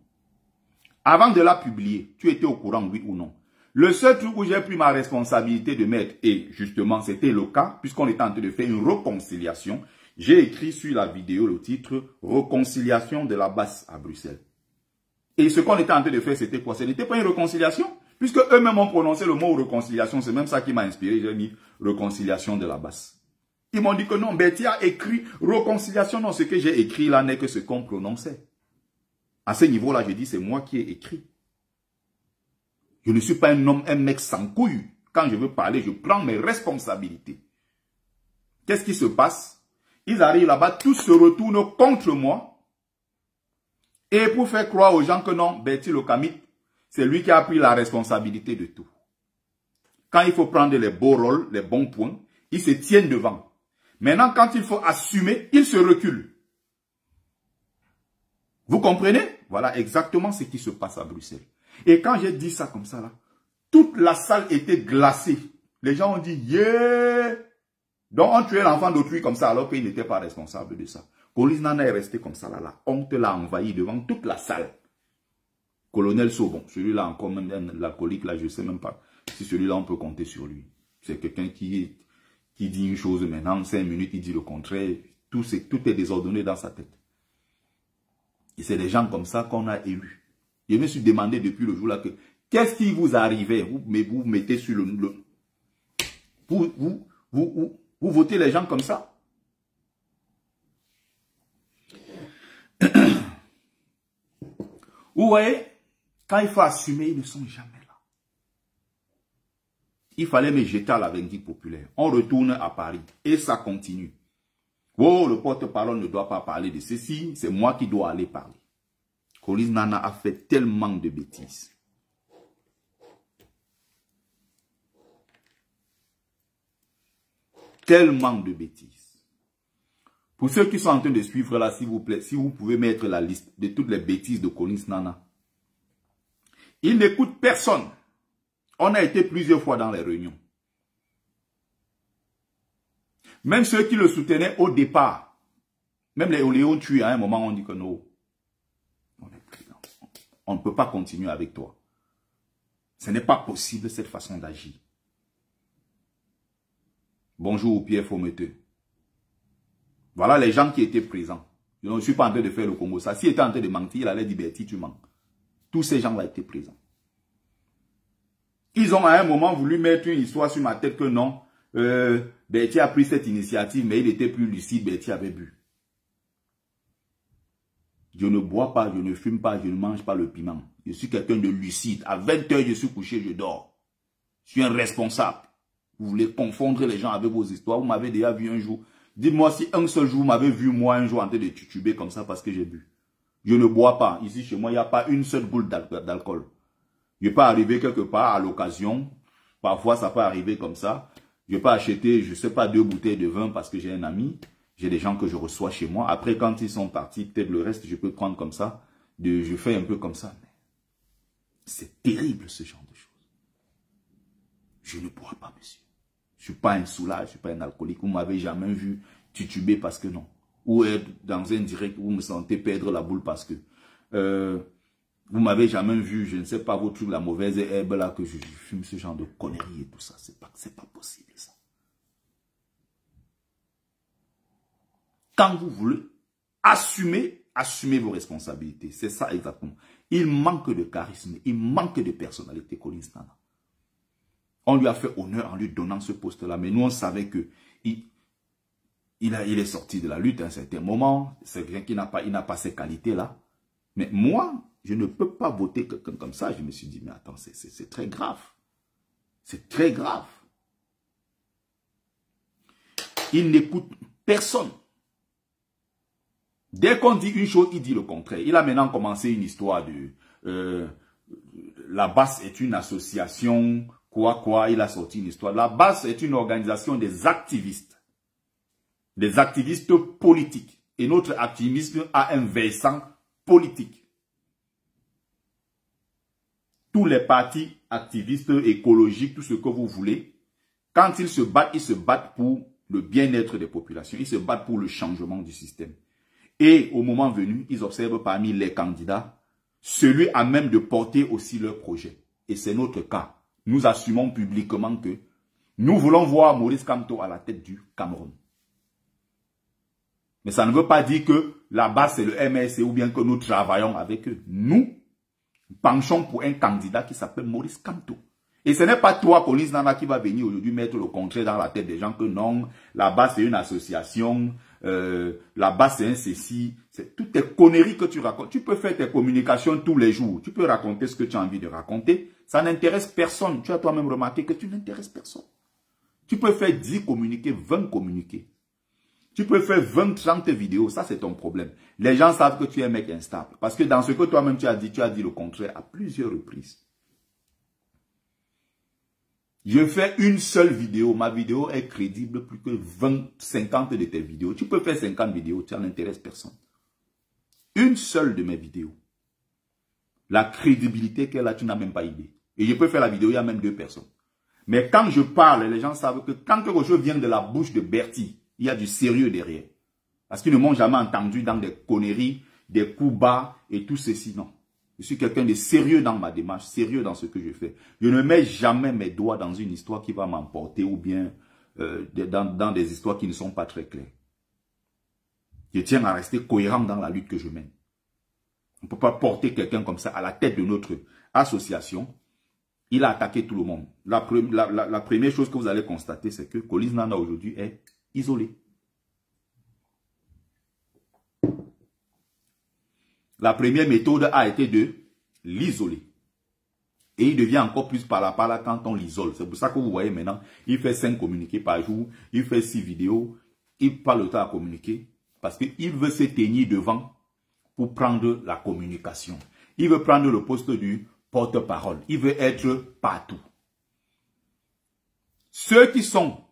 Avant de la publier, tu étais au courant, oui ou non. Le seul truc où j'ai pris ma responsabilité de mettre, et justement, c'était le cas, puisqu'on était en train de faire une réconciliation, j'ai écrit sur la vidéo le titre « Réconciliation de la basse à Bruxelles ». Et ce qu'on était en train de faire, c'était quoi? Ce n'était pas une réconciliation, puisque eux-mêmes ont prononcé le mot réconciliation. C'est même ça qui m'a inspiré. J'ai mis réconciliation de la basse. Ils m'ont dit que non, Bertie a écrit réconciliation. Non, ce que j'ai écrit là n'est que ce qu'on prononçait. À ce niveau-là, je dis, c'est moi qui ai écrit. Je ne suis pas un homme, un mec sans couilles. Quand je veux parler, je prends mes responsabilités. Qu'est-ce qui se passe? Ils arrivent là-bas, tous se retournent contre moi. Et pour faire croire aux gens que non, Bertie le Kamit, c'est lui qui a pris la responsabilité de tout. Quand il faut prendre les beaux rôles, les bons points, ils se tiennent devant. Maintenant, quand il faut assumer, ils se reculent. Vous comprenez? Voilà exactement ce qui se passe à Bruxelles. Et quand j'ai dit ça comme ça, là, toute la salle était glacée. Les gens ont dit, yeah! Donc on tuait l'enfant d'autrui comme ça alors qu'il n'était pas responsable de ça. Collins Nana est resté comme ça là, la honte l'a envahi devant toute la salle. Colonel Saubon, celui-là encore même l'alcoolique là, je ne sais même pas si celui-là on peut compter sur lui. C'est quelqu'un qui dit une chose maintenant, 5 minutes il dit le contraire, tout est désordonné dans sa tête. Et c'est des gens comme ça qu'on a élus. Je me suis demandé depuis le jour là que qu'est-ce qui vous arrivait, vous mettez sur le vous votez les gens comme ça. Vous voyez, quand il faut assumer, ils ne sont jamais là. Il fallait me jeter à la vindicte populaire. On retourne à Paris et ça continue. Oh, le porte-parole ne doit pas parler de ceci, c'est moi qui dois aller parler. Collins Nana a fait tellement de bêtises. Tellement de bêtises. Pour ceux qui sont en train de suivre là, s'il vous plaît, si vous pouvez mettre la liste de toutes les bêtises de Collins Nana. Il n'écoute personne. On a été plusieurs fois dans les réunions. Même ceux qui le soutenaient au départ, même les Oléons tués, à un moment, on dit que non, on ne peut pas continuer avec toi. Ce n'est pas possible cette façon d'agir. Bonjour Pierre Faumeteux. Voilà les gens qui étaient présents. Je ne suis pas en train de faire le Congo. Ça, s'il était en train de mentir, il allait dire Bertie, tu mens. Tous ces gens-là étaient présents. Ils ont à un moment voulu mettre une histoire sur ma tête que non, Bertie a pris cette initiative, mais il était plus lucide, Bertie avait bu. Je ne bois pas, je ne fume pas, je ne mange pas le piment. Je suis quelqu'un de lucide. À 20 h, je suis couché, je dors. Je suis un responsable. Vous voulez confondre les gens avec vos histoires. Vous m'avez déjà vu un jour. Dites-moi si un seul jour, vous m'avez vu moi un jour en train de tituber comme ça parce que j'ai bu. Je ne bois pas. Ici, chez moi, il n'y a pas une seule boule d'alcool. Je peux arriver quelque part à l'occasion. Parfois, ça peut arriver comme ça. Je peux acheter, je ne sais pas, 2 bouteilles de vin parce que j'ai un ami. J'ai des gens que je reçois chez moi. Après, quand ils sont partis, peut-être le reste, je peux prendre comme ça. Je fais un peu comme ça. C'est terrible, ce genre de choses. Je ne bois pas, monsieur. Je ne suis pas un soulage, je ne suis pas un alcoolique. Vous ne m'avez jamais vu tituber parce que non. Ou être dans un direct où vous me sentez perdre la boule parce que... vous m'avez jamais vu, je ne sais pas, vos trucs, la mauvaise herbe là, que je fume ce genre de conneries et tout ça. C'est pas possible, ça. Quand vous voulez assumer vos responsabilités. C'est ça exactement. Il manque de charisme, il manque de personnalité, Collins Nana. On lui a fait honneur en lui donnant ce poste-là, mais nous on savait que il est sorti de la lutte à un certain moment. C'est quelqu'un qui n'a pas ces qualités-là. Mais moi, Je ne peux pas voter quelqu'un comme ça. Je me suis dit, mais attends, c'est très grave. C'est très grave. Il n'écoute personne. Dès qu'on dit une chose, il dit le contraire. Il a maintenant commencé une histoire de... la BAS est une association, il a sorti une histoire. La BAS est une organisation des activistes politiques. Et notre activisme a un versant politique. Tous les partis activistes, écologiques, tout ce que vous voulez, quand ils se battent pour le bien-être des populations. Ils se battent pour le changement du système. Et au moment venu, ils observent parmi les candidats celui à même de porter aussi leur projet. Et c'est notre cas. Nous assumons publiquement que nous voulons voir Maurice Kamto à la tête du Cameroun. Mais ça ne veut pas dire que là-bas c'est le MRC ou bien que nous travaillons avec eux. Nous penchons pour un candidat qui s'appelle Maurice Kamto. Et ce n'est pas toi, Collins Nana, qui va venir aujourd'hui mettre le contraire dans la tête des gens que non, là-bas c'est une association, là-bas c'est un ceci. C'est toutes tes conneries que tu racontes. Tu peux faire tes communications tous les jours. Tu peux raconter ce que tu as envie de raconter. Ça n'intéresse personne. Tu as toi-même remarqué que tu n'intéresses personne. Tu peux faire 10 communiqués, 20 communiqués. Tu peux faire 20, 30 vidéos. Ça, c'est ton problème. Les gens savent que tu es un mec instable. Parce que dans ce que toi-même tu as dit le contraire à plusieurs reprises. Je fais une seule vidéo. Ma vidéo est crédible plus que 20, 50 de tes vidéos. Tu peux faire 50 vidéos. Ça n'intéresse personne. Une seule de mes vidéos. La crédibilité qu'elle a, tu n'as même pas idée. Et je peux faire la vidéo, il y a même 2 personnes. Mais quand je parle, les gens savent que quand quelque chose vient de la bouche de Bertie, il y a du sérieux derrière. Parce qu'ils ne m'ont jamais entendu dans des conneries, des coups bas et tout ceci, non. Je suis quelqu'un de sérieux dans ma démarche, sérieux dans ce que je fais. Je ne mets jamais mes doigts dans une histoire qui va m'emporter ou bien dans des histoires qui ne sont pas très claires. Je tiens à rester cohérent dans la lutte que je mène. On ne peut pas porter quelqu'un comme ça à la tête de notre association. Il a attaqué tout le monde. La première chose que vous allez constater, c'est que Collins Nana aujourd'hui est isolé. La première méthode a été de l'isoler. Et il devient encore plus par là quand on l'isole. C'est pour ça que vous voyez maintenant, il fait 5 communiqués par jour, il fait 6 vidéos, il parle le temps à communiquer. Parce qu'il veut se tenir devant pour prendre la communication. Il veut prendre le poste du porte-parole. Il veut être partout. Ceux qui sont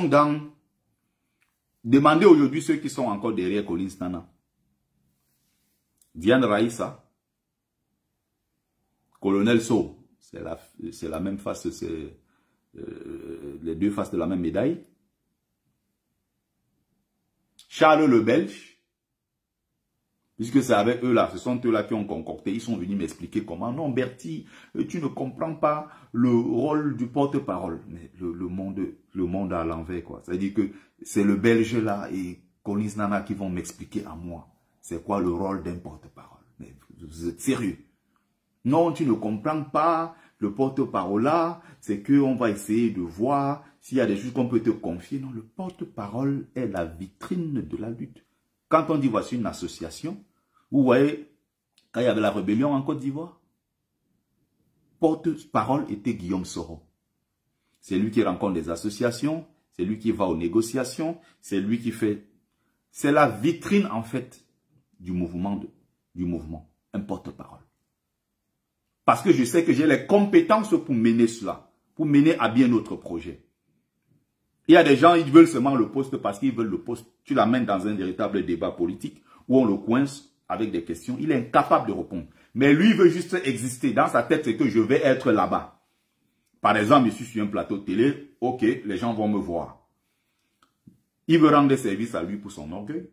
dans... Demandez aujourd'hui ceux qui sont encore derrière Collins Nana. Diane Raïssa. Colonel So. C'est la même face, c'est les 2 faces de la même médaille. Charles le Belge. Puisque c'est avec eux là, ce sont eux là qui ont concocté. Ils sont venus m'expliquer comment. Non, Bertie, tu ne comprends pas le rôle du porte-parole. Mais le monde à l'envers, quoi. C'est-à-dire que c'est le Belge là et Collins Nana qui vont m'expliquer à moi. C'est quoi le rôle d'un porte-parole. Mais vous êtes sérieux? Non, tu ne comprends pas. Le porte-parole là, c'est qu'on va essayer de voir s'il y a des choses qu'on peut te confier. Non, le porte-parole est la vitrine de la lutte. Quand on dit voici une association, vous voyez, quand il y avait la rébellion en Côte d'Ivoire, porte-parole était Guillaume Soro. C'est lui qui rencontre des associations, c'est lui qui va aux négociations, c'est lui qui fait... C'est la vitrine en fait du mouvement, un porte-parole. Parce que je sais que j'ai les compétences pour mener cela, pour mener à bien notre projet. Il y a des gens, ils veulent seulement le poste parce qu'ils veulent le poste. Tu l'amènes dans un véritable débat politique où on le coince avec des questions. Il est incapable de répondre. Mais lui, il veut juste exister. Dans sa tête, c'est que je vais être là-bas. Par exemple, je suis sur un plateau de télé. Ok, les gens vont me voir. Il veut rendre service à lui pour son orgueil.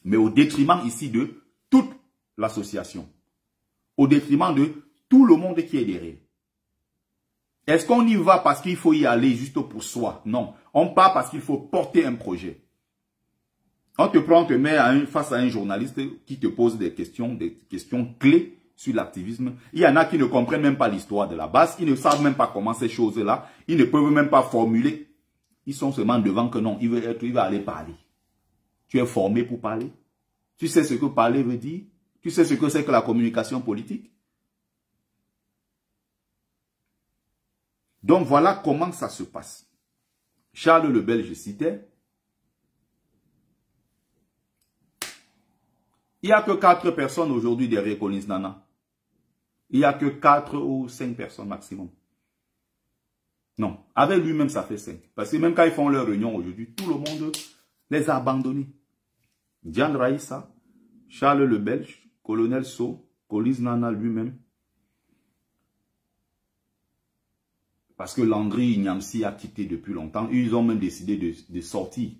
Mais au détriment ici de toute l'association. Au détriment de tout le monde qui est derrière. Est-ce qu'on y va parce qu'il faut y aller juste pour soi? Non. On part parce qu'il faut porter un projet. On te met face à un journaliste qui te pose des questions clés sur l'activisme. Il y en a qui ne comprennent même pas l'histoire de la base. Ils ne savent même pas comment ces choses-là. Ils ne peuvent même pas formuler Ils sont seulement devant que non, il va aller parler. Tu es formé pour parler. Tu sais ce que parler veut dire. Tu sais ce que c'est que la communication politique. Donc voilà comment ça se passe. Charles le Belge citait. Il n'y a que 4 personnes aujourd'hui derrière Collins Nana. Il n'y a que 4 ou 5 personnes maximum. Non, avec lui-même ça fait 5. Parce que même quand ils font leur réunion aujourd'hui, tout le monde les a abandonnés. Diane Raïssa, Charles le Belge, Colonel So, Collins Nana lui-même. Parce que Landry Nyamsi a quitté depuis longtemps. Ils ont même décidé de sortir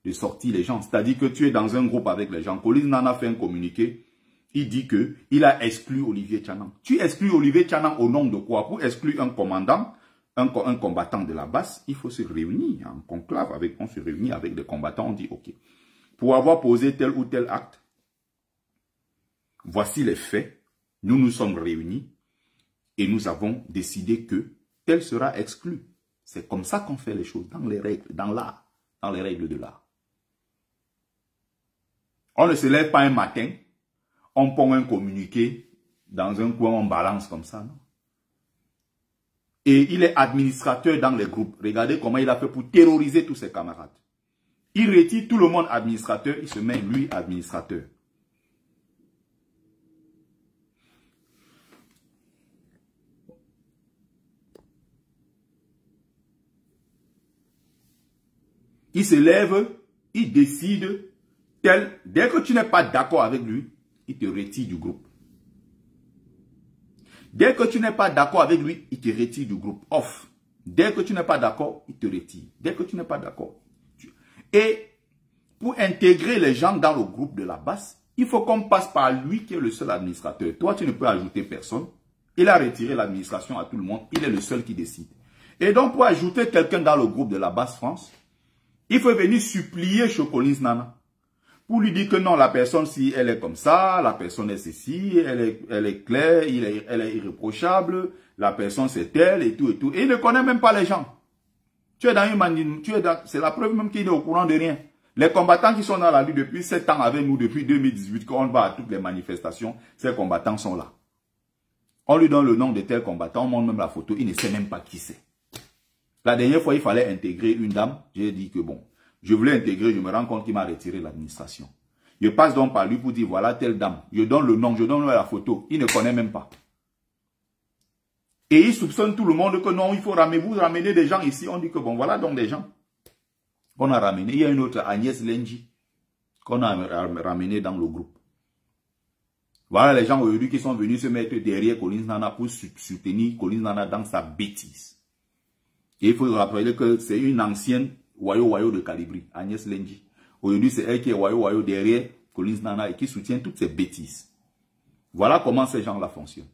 les gens. C'est-à-dire que tu es dans un groupe avec les gens. Collins Nana fait un communiqué. Il dit que il a exclu Olivier Tchanan. Tu exclus Olivier Tchanan au nom de quoi? Pour exclure un commandant, un combattant de la base, il faut se réunir en conclave. On se réunit avec des combattants. On dit ok. Pour avoir posé tel ou tel acte, voici les faits. Nous nous sommes réunis et nous avons décidé que tel sera exclu. C'est comme ça qu'on fait les choses, dans les règles, dans l'art, dans les règles de l'art. On ne se lève pas un matin, on pond un communiqué dans un coin, on balance comme ça, non? Et il est administrateur dans les groupes. Regardez comment il a fait pour terroriser tous ses camarades. Il retire tout le monde administrateur, il se met lui administrateur. Il se lève, il décide, tel, dès que tu n'es pas d'accord avec lui, il te retire du groupe. Dès que tu n'es pas d'accord avec lui, il te retire du groupe. Off. Dès que tu n'es pas d'accord, il te retire. Dès que tu n'es pas d'accord. Et pour intégrer les gens dans le groupe de la base, il faut qu'on passe par lui qui est le seul administrateur. Toi, tu ne peux ajouter personne. Il a retiré l'administration à tout le monde. Il est le seul qui décide. Et donc, pour ajouter quelqu'un dans le groupe de la base France, il faut venir supplier chez Collins Nana. Pour lui dire que non, la personne, si elle est comme ça, la personne est ceci, elle est claire, elle est irréprochable, la personne c'est elle et tout et tout. Et il ne connaît même pas les gens. Tu es dans une manine, c'est la preuve même qu'il est au courant de rien. Les combattants qui sont dans la rue depuis 7 ans avec nous, depuis 2018, quand on va à toutes les manifestations, ces combattants sont là. On lui donne le nom de tel combattant, on montre même la photo, il ne sait même pas qui c'est. La dernière fois, il fallait intégrer une dame, j'ai dit que bon, je voulais intégrer, je me rends compte qu'il m'a retiré l'administration. Je passe donc par lui pour dire, voilà telle dame. Je donne le nom, je donne la photo. Il ne connaît même pas. Et il soupçonne tout le monde que non, il faut ramener des gens ici. On dit que bon, voilà donc des gens qu'on a ramenés. Il y a une autre, Agnès Lenji, qu'on a ramené dans le groupe. Voilà les gens aujourd'hui qui sont venus se mettre derrière Collins Nana pour soutenir Collins Nana dans sa bêtise. Et il faut rappeler que c'est une ancienne Wayo de Calibri, Agnès Lenji. Aujourd'hui, c'est elle qui est Wayo derrière Collins Nana et qui soutient toutes ces bêtises. Voilà comment ces gens-là fonctionnent.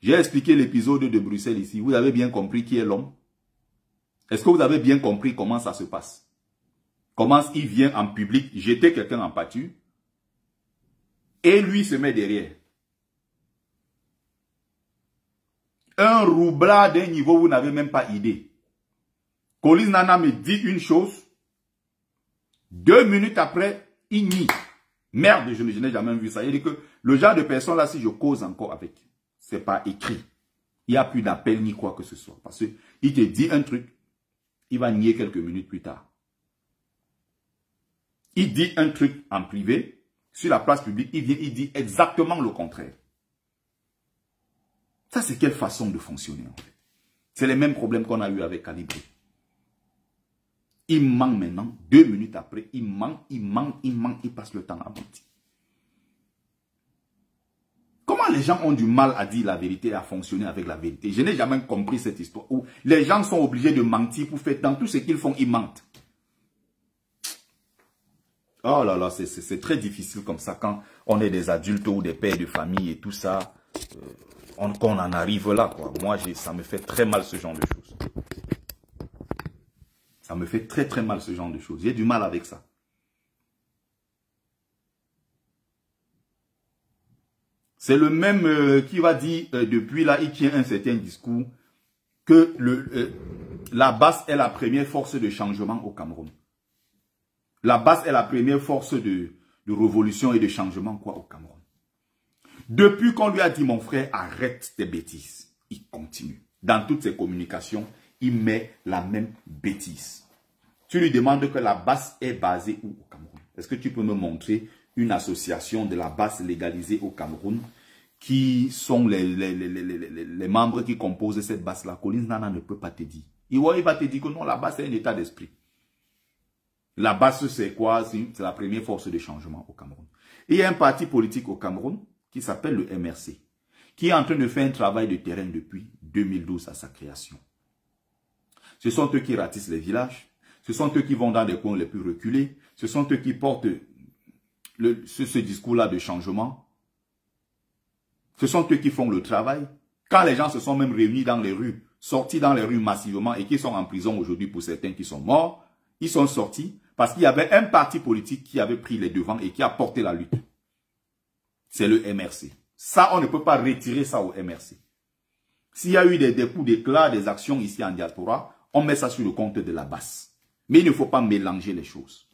J'ai expliqué l'épisode de Bruxelles ici. Vous avez bien compris qui est l'homme? Est-ce que vous avez bien compris comment ça se passe? Comment il vient en public jeter quelqu'un en pâture et lui se met derrière. Un roublard d'un niveau, vous n'avez même pas idée. Collins Nana me dit une chose. 2 minutes après, il nie. Merde, je n'ai jamais vu ça. Il dit que le genre de personne là, si je cause encore avec, c'est pas écrit. Il n'y a plus d'appel ni quoi que ce soit. Parce qu'il te dit un truc, il va nier quelques minutes plus tard. Il dit un truc en privé, sur la place publique, il vient, il dit exactement le contraire. Ça, c'est quelle façon de fonctionner en fait. C'est les mêmes problèmes qu'on a eu avec Calibri. Il ment maintenant, 2 minutes après, il ment, il passe le temps à mentir. Comment les gens ont du mal à dire la vérité et à fonctionner avec la vérité? Je n'ai jamais compris cette histoire où les gens sont obligés de mentir pour faire dans tout ce qu'ils font, ils mentent. Oh là là, c'est très difficile comme ça quand on est des adultes ou des pères de famille et tout ça, qu'on en arrive là, quoi. Moi, ça me fait très mal ce genre de choses. Ça me fait très mal ce genre de choses. J'ai du mal avec ça. C'est le même qui va dire depuis là, il tient un certain discours que La BAS est la première force de changement au Cameroun. La BAS est la première force de révolution et de changement au Cameroun. Depuis qu'on lui a dit, mon frère, arrête tes bêtises, il continue. Dans toutes ses communications, il met la même bêtise. Tu lui demandes que la BAS est basée où au Cameroun? Est-ce que tu peux me montrer une association de la BAS légalisée au Cameroun? Qui sont les membres qui composent cette BAS-là? Collins Nana ne peut pas te dire. Il va te dire que non, la BAS est un état d'esprit. La BAS, c'est quoi? C'est la première force de changement au Cameroun. Et il y a un parti politique au Cameroun qui s'appelle le MRC, qui est en train de faire un travail de terrain depuis 2012 à sa création. Ce sont eux qui ratissent les villages, ce sont eux qui vont dans les coins les plus reculés, ce sont eux qui portent ce discours-là de changement. Ce sont eux qui font le travail. Quand les gens se sont même réunis dans les rues, sortis dans les rues massivement et qui sont en prison aujourd'hui pour certains qui sont morts, ils sont sortis parce qu'il y avait un parti politique qui avait pris les devants et qui a porté la lutte. C'est le MRC. Ça, on ne peut pas retirer ça au MRC. S'il y a eu des coups d'éclat, des actions ici en diaspora, on met ça sur le compte de la BAS. Mais il ne faut pas mélanger les choses.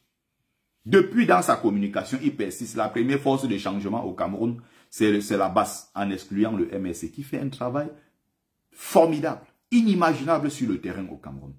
Depuis dans sa communication, il persiste. La première force de changement au Cameroun, c'est la BAS, en excluant le MRC, qui fait un travail formidable, inimaginable sur le terrain au Cameroun.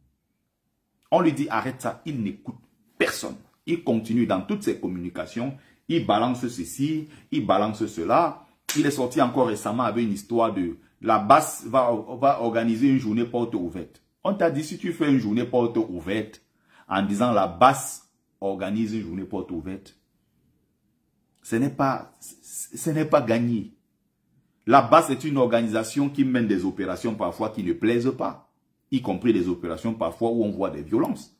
On lui dit arrête ça, il n'écoute personne. Il continue dans toutes ses communications, il balance ceci, il balance cela. Il est sorti encore récemment avec une histoire de la BAS va organiser une journée porte ouverte. On t'a dit si tu fais une journée porte ouverte en disant la BAS organise une journée porte ouverte, ce n'est pas gagné. La BAS est une organisation qui mène des opérations parfois qui ne plaisent pas, y compris des opérations parfois où on voit des violences.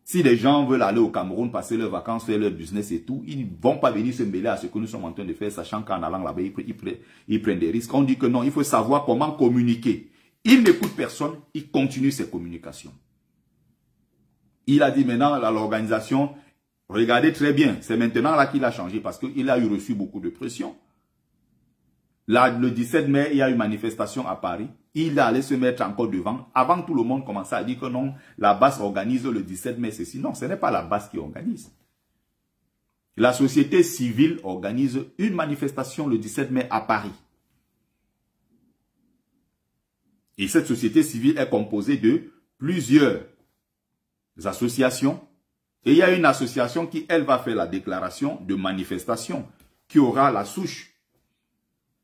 Si les gens veulent aller au Cameroun, passer leurs vacances, faire leur business et tout, ils ne vont pas venir se mêler à ce que nous sommes en train de faire, sachant qu'en allant là-bas, ils prennent des risques. On dit que non, il faut savoir comment communiquer. Il n'écoute personne, il continue ses communications. Il a dit maintenant à l'organisation, regardez très bien, c'est maintenant là qu'il a changé parce qu'il a reçu beaucoup de pression. Là, le 17 mai, il y a eu une manifestation à Paris. Il allait se mettre encore devant. Avant, tout le monde commençait à dire que non, la BAS organise le 17 mai ceci. Non, ce n'est pas la BAS qui organise. La société civile organise une manifestation le 17 mai à Paris. Et cette société civile est composée de plusieurs associations. Et il y a une association qui, elle, va faire la déclaration de manifestation, qui aura la souche.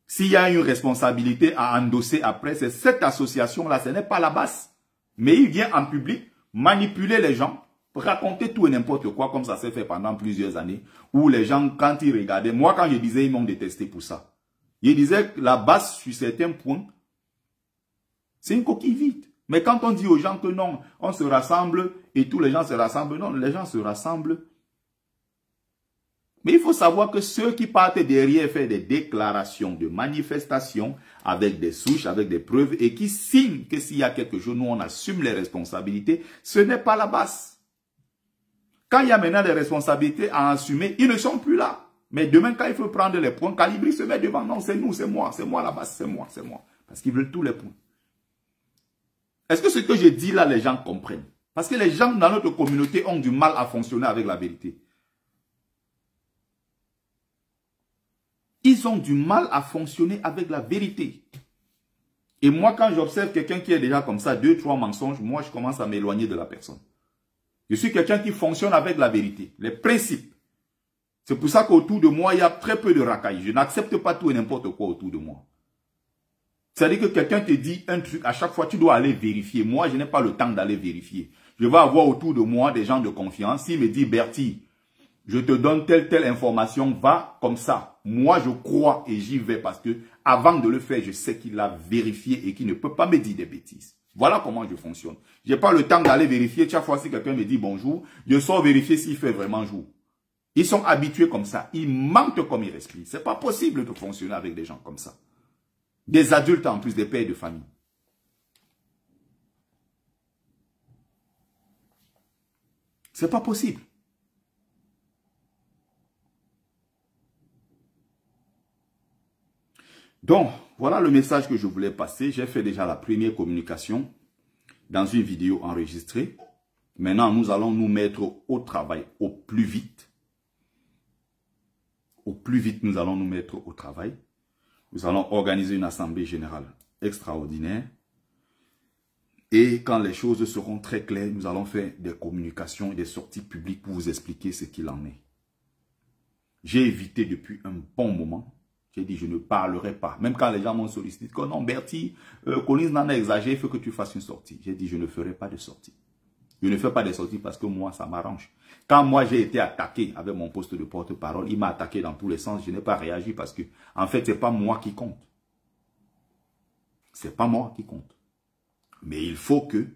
S'il y a une responsabilité à endosser après, c'est cette association-là, ce n'est pas la BAS. Mais il vient en public manipuler les gens, raconter tout et n'importe quoi, comme ça s'est fait pendant plusieurs années, où les gens, quand ils regardaient, moi quand je disais, ils m'ont détesté pour ça. Je disais que la BAS, sur certains points, c'est une coquille vide. Mais quand on dit aux gens que non, on se rassemble et tous les gens se rassemblent, non, les gens se rassemblent. Mais il faut savoir que ceux qui partent derrière faire des déclarations de manifestations avec des souches, avec des preuves et qui signent que s'il y a quelque chose, nous on assume les responsabilités, ce n'est pas la BAS. Quand il y a maintenant des responsabilités à assumer, ils ne sont plus là. Mais demain quand il faut prendre les points, Calibri se met devant, non c'est nous, c'est moi la BAS, c'est moi. Parce qu'ils veulent tous les points. Est-ce que ce que je dis là, les gens comprennent? Parce que les gens dans notre communauté ont du mal à fonctionner avec la vérité. Ils ont du mal à fonctionner avec la vérité. Et moi, quand j'observe quelqu'un qui est déjà comme ça, 2, 3 mensonges, moi, je commence à m'éloigner de la personne. Je suis quelqu'un qui fonctionne avec la vérité, les principes. C'est pour ça qu'autour de moi, il y a très peu de racailles. Je n'accepte pas tout et n'importe quoi autour de moi. C'est-à-dire que quelqu'un te dit un truc, à chaque fois, tu dois aller vérifier. Moi, je n'ai pas le temps d'aller vérifier. Je vais avoir autour de moi des gens de confiance. S'il me dit, Bertie, je te donne telle information, va comme ça. Moi, je crois et j'y vais parce que avant de le faire, je sais qu'il a vérifié et qu'il ne peut pas me dire des bêtises. Voilà comment je fonctionne. Je n'ai pas le temps d'aller vérifier. Chaque fois, si quelqu'un me dit bonjour, je sors vérifier s'il fait vraiment jour. Ils sont habitués comme ça. Ils mentent comme ils respirent. Ce n'est pas possible de fonctionner avec des gens comme ça. Des adultes en plus, des pères de famille. C'est pas possible. Donc, voilà le message que je voulais passer. J'ai fait déjà la première communication. dans une vidéo enregistrée. Maintenant, nous allons nous mettre au travail au plus vite. Au plus vite, nous allons nous mettre au travail. Nous allons organiser une assemblée générale extraordinaire. Et quand les choses seront très claires, nous allons faire des communications et des sorties publiques pour vous expliquer ce qu'il en est. J'ai évité depuis un bon moment. J'ai dit, je ne parlerai pas. Même quand les gens m'ont sollicité, que non, Bertie, Collins Nana exagéré, il faut que tu fasses une sortie. J'ai dit, je ne ferai pas de sortie. Je ne fais pas de sortie parce que moi, ça m'arrange. Quand moi, j'ai été attaqué avec mon poste de porte-parole, il m'a attaqué dans tous les sens. Je n'ai pas réagi parce que, en fait, ce n'est pas moi qui compte. Ce n'est pas moi qui compte. Mais il faut que,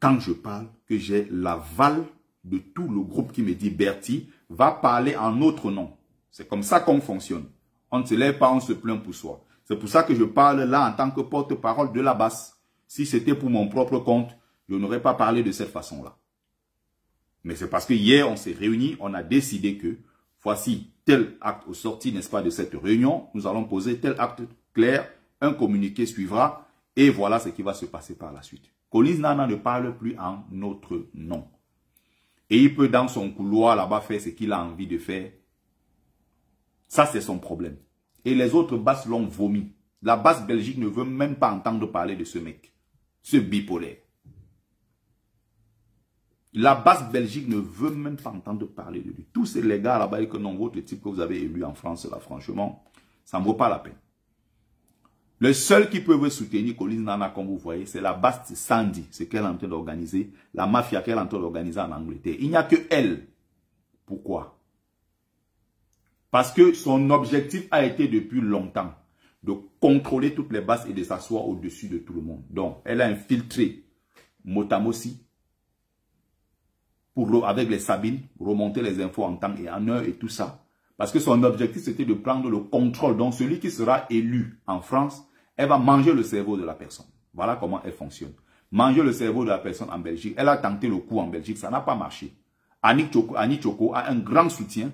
quand je parle, que j'ai l'aval de tout le groupe qui me dit Bertie va parler en notre nom. C'est comme ça qu'on fonctionne. On ne se lève pas, on se plaint pour soi. C'est pour ça que je parle là en tant que porte-parole de la basse. Si c'était pour mon propre compte, je n'aurais pas parlé de cette façon-là. Mais c'est parce que hier, on s'est réunis, on a décidé que voici tel acte au sorti, n'est-ce pas, de cette réunion. Nous allons poser tel acte clair, un communiqué suivra et voilà ce qui va se passer par la suite. Collins Nana ne parle plus en notre nom. Et il peut dans son couloir là-bas faire ce qu'il a envie de faire. Ça, c'est son problème. Et les autres basses l'ont vomi. La basse Belgique ne veut même pas entendre parler de ce mec. Ce bipolaire. La basse Belgique ne veut même pas entendre parler de lui. Tous ces gars là-bas, et que non, votre type que vous avez élu en France, là, franchement, ça ne vaut pas la peine. Le seul qui peut vous soutenir Collins Nana, comme vous voyez, c'est la basse Sandy, ce qu'elle est en train d'organiser, la mafia qu'elle est en train d'organiser en Angleterre. Il n'y a que elle. Pourquoi? Parce que son objectif a été depuis longtemps de contrôler toutes les basses et de s'asseoir au-dessus de tout le monde. Donc, elle a infiltré Motamosi pour, avec les Sabines, remonter les infos en temps et en heure et tout ça. Parce que son objectif, c'était de prendre le contrôle. Donc, celui qui sera élu en France, elle va manger le cerveau de la personne. Voilà comment elle fonctionne. Manger le cerveau de la personne en Belgique. Elle a tenté le coup en Belgique, ça n'a pas marché. Annie Tchoko a un grand soutien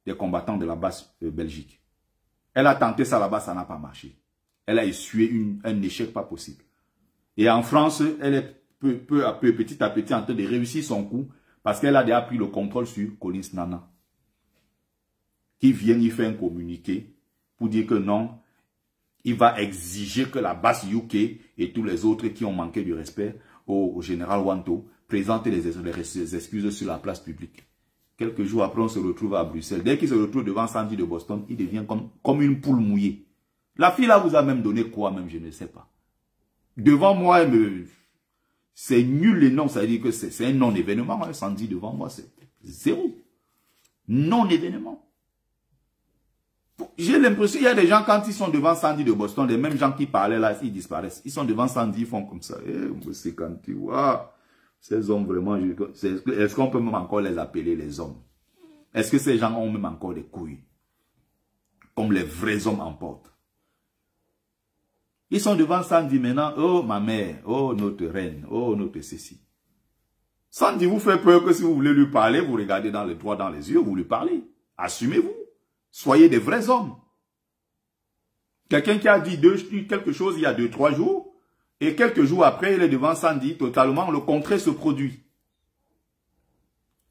des combattants de la basse Belgique. Elle a tenté ça là-bas, ça n'a pas marché. Elle a essuyé un échec pas possible. Et en France, elle est peu à peu, petit à petit, en train de réussir son coup parce qu'elle a déjà pris le contrôle sur Collins Nana. Qui vient y faire un communiqué pour dire que non, il va exiger que la basse UK et tous les autres qui ont manqué du respect au général Wanto présentent les excuses sur la place publique. Quelques jours après, on se retrouve à Bruxelles. Dès qu'il se retrouve devant Sandy de Boston, il devient comme une poule mouillée. La fille là vous a même donné quoi même, je ne sais pas. Devant moi, c'est nul et non, ça veut dire que c'est un non-événement. Hein. Sandy devant moi, c'est zéro. Non-événement. J'ai l'impression qu'il y a des gens, quand ils sont devant Sandy de Boston, les mêmes gens qui parlaient là, ils disparaissent. Ils sont devant Sandy, ils font comme ça. C'est quand tu vois, ces hommes vraiment, est-ce qu'on peut même encore les appeler les hommes? Est-ce que ces gens ont même encore des couilles? Comme les vrais hommes en porte. Ils sont devant Sandy maintenant, oh ma mère, oh notre reine, oh notre ceci. Sandy vous fait peur que si vous voulez lui parler, vous regardez dans les droits dans les yeux, vous lui parlez. Assumez-vous. Soyez des vrais hommes. Quelqu'un qui a dit quelque chose il y a 2-3 jours, et quelques jours après, il est devant Sandy, totalement le contraire se produit.